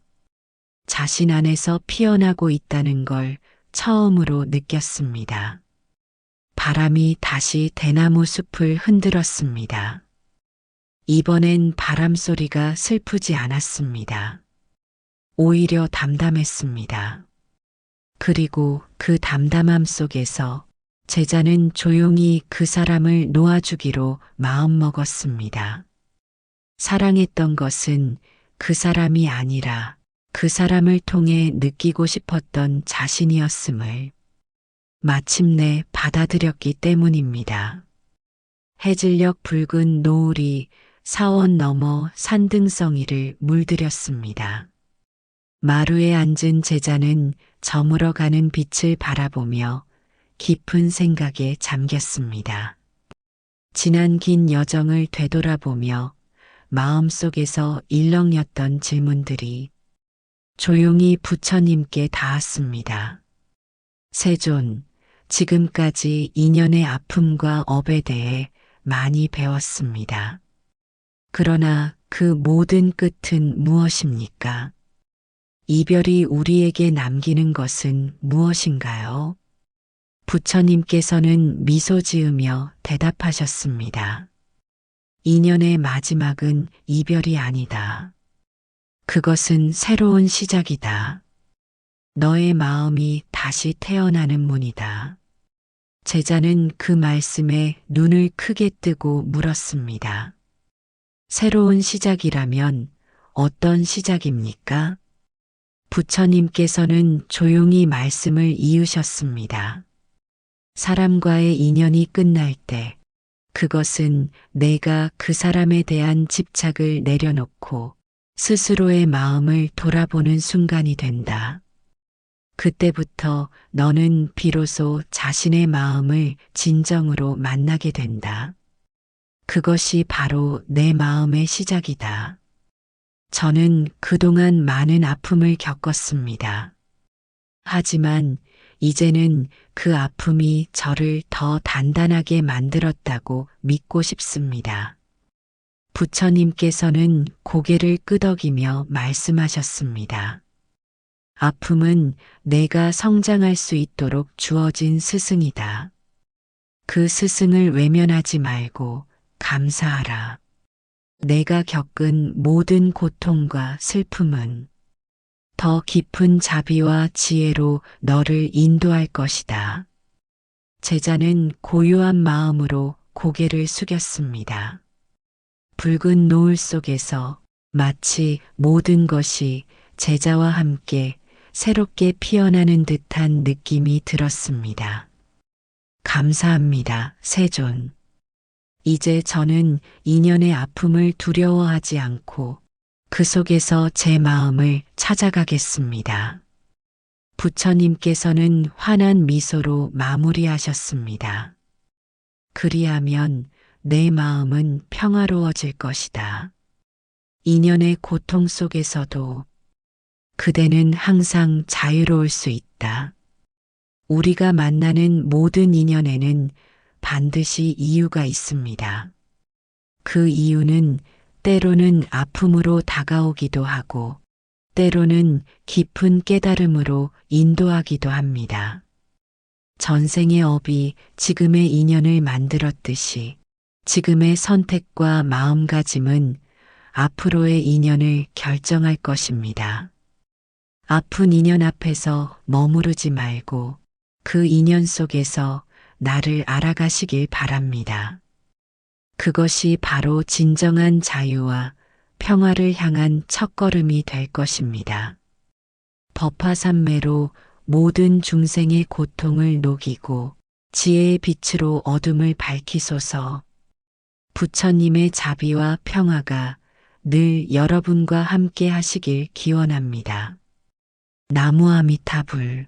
자신 안에서 피어나고 있다는 걸 처음으로 느꼈습니다. 바람이 다시 대나무 숲을 흔들었습니다. 이번엔 바람 소리가 슬프지 않았습니다. 오히려 담담했습니다. 그리고 그 담담함 속에서 제자는 조용히 그 사람을 놓아주기로 마음먹었습니다. 사랑했던 것은 그 사람이 아니라 그 사람을 통해 느끼고 싶었던 자신이었음을 마침내 받아들였기 때문입니다. 해질녘 붉은 노을이 사원 너머 산등성이를 물들였습니다. 마루에 앉은 제자는 저물어가는 빛을 바라보며 깊은 생각에 잠겼습니다. 지난 긴 여정을 되돌아보며 마음속에서 일렁였던 질문들이 조용히 부처님께 닿았습니다. 세존, 지금까지 인연의 아픔과 업에 대해 많이 배웠습니다. 그러나 그 모든 끝은 무엇입니까? 이별이 우리에게 남기는 것은 무엇인가요? 부처님께서는 미소 지으며 대답하셨습니다. 인연의 마지막은 이별이 아니다. 그것은 새로운 시작이다. 너의 마음이 다시 태어나는 문이다. 제자는 그 말씀에 눈을 크게 뜨고 물었습니다. 새로운 시작이라면 어떤 시작입니까? 부처님께서는 조용히 말씀을 이으셨습니다. 사람과의 인연이 끝날 때 그것은 내가 그 사람에 대한 집착을 내려놓고 스스로의 마음을 돌아보는 순간이 된다. 그때부터 너는 비로소 자신의 마음을 진정으로 만나게 된다. 그것이 바로 내 마음의 시작이다. 저는 그동안 많은 아픔을 겪었습니다. 하지만 이제는 그 아픔이 저를 더 단단하게 만들었다고 믿고 싶습니다. 부처님께서는 고개를 끄덕이며 말씀하셨습니다. 아픔은 내가 성장할 수 있도록 주어진 스승이다. 그 스승을 외면하지 말고 감사하라. 내가 겪은 모든 고통과 슬픔은 더 깊은 자비와 지혜로 너를 인도할 것이다. 제자는 고요한 마음으로 고개를 숙였습니다. 붉은 노을 속에서 마치 모든 것이 제자와 함께 새롭게 피어나는 듯한 느낌이 들었습니다. 감사합니다, 세존. 이제 저는 인연의 아픔을 두려워하지 않고 그 속에서 제 마음을 찾아가겠습니다. 부처님께서는 환한 미소로 마무리하셨습니다. 그리하면 내 마음은 평화로워질 것이다. 인연의 고통 속에서도 그대는 항상 자유로울 수 있다. 우리가 만나는 모든 인연에는 반드시 이유가 있습니다. 그 이유는 때로는 아픔으로 다가오기도 하고 때로는 깊은 깨달음으로 인도하기도 합니다. 전생의 업이 지금의 인연을 만들었듯이 지금의 선택과 마음가짐은 앞으로의 인연을 결정할 것입니다. 아픈 인연 앞에서 머무르지 말고 그 인연 속에서 나를 알아가시길 바랍니다. 그것이 바로 진정한 자유와 평화를 향한 첫걸음이 될 것입니다. 법화산매로 모든 중생의 고통을 녹이고 지혜의 빛으로 어둠을 밝히소서. 부처님의 자비와 평화가 늘 여러분과 함께 하시길 기원합니다. 나무 아미타불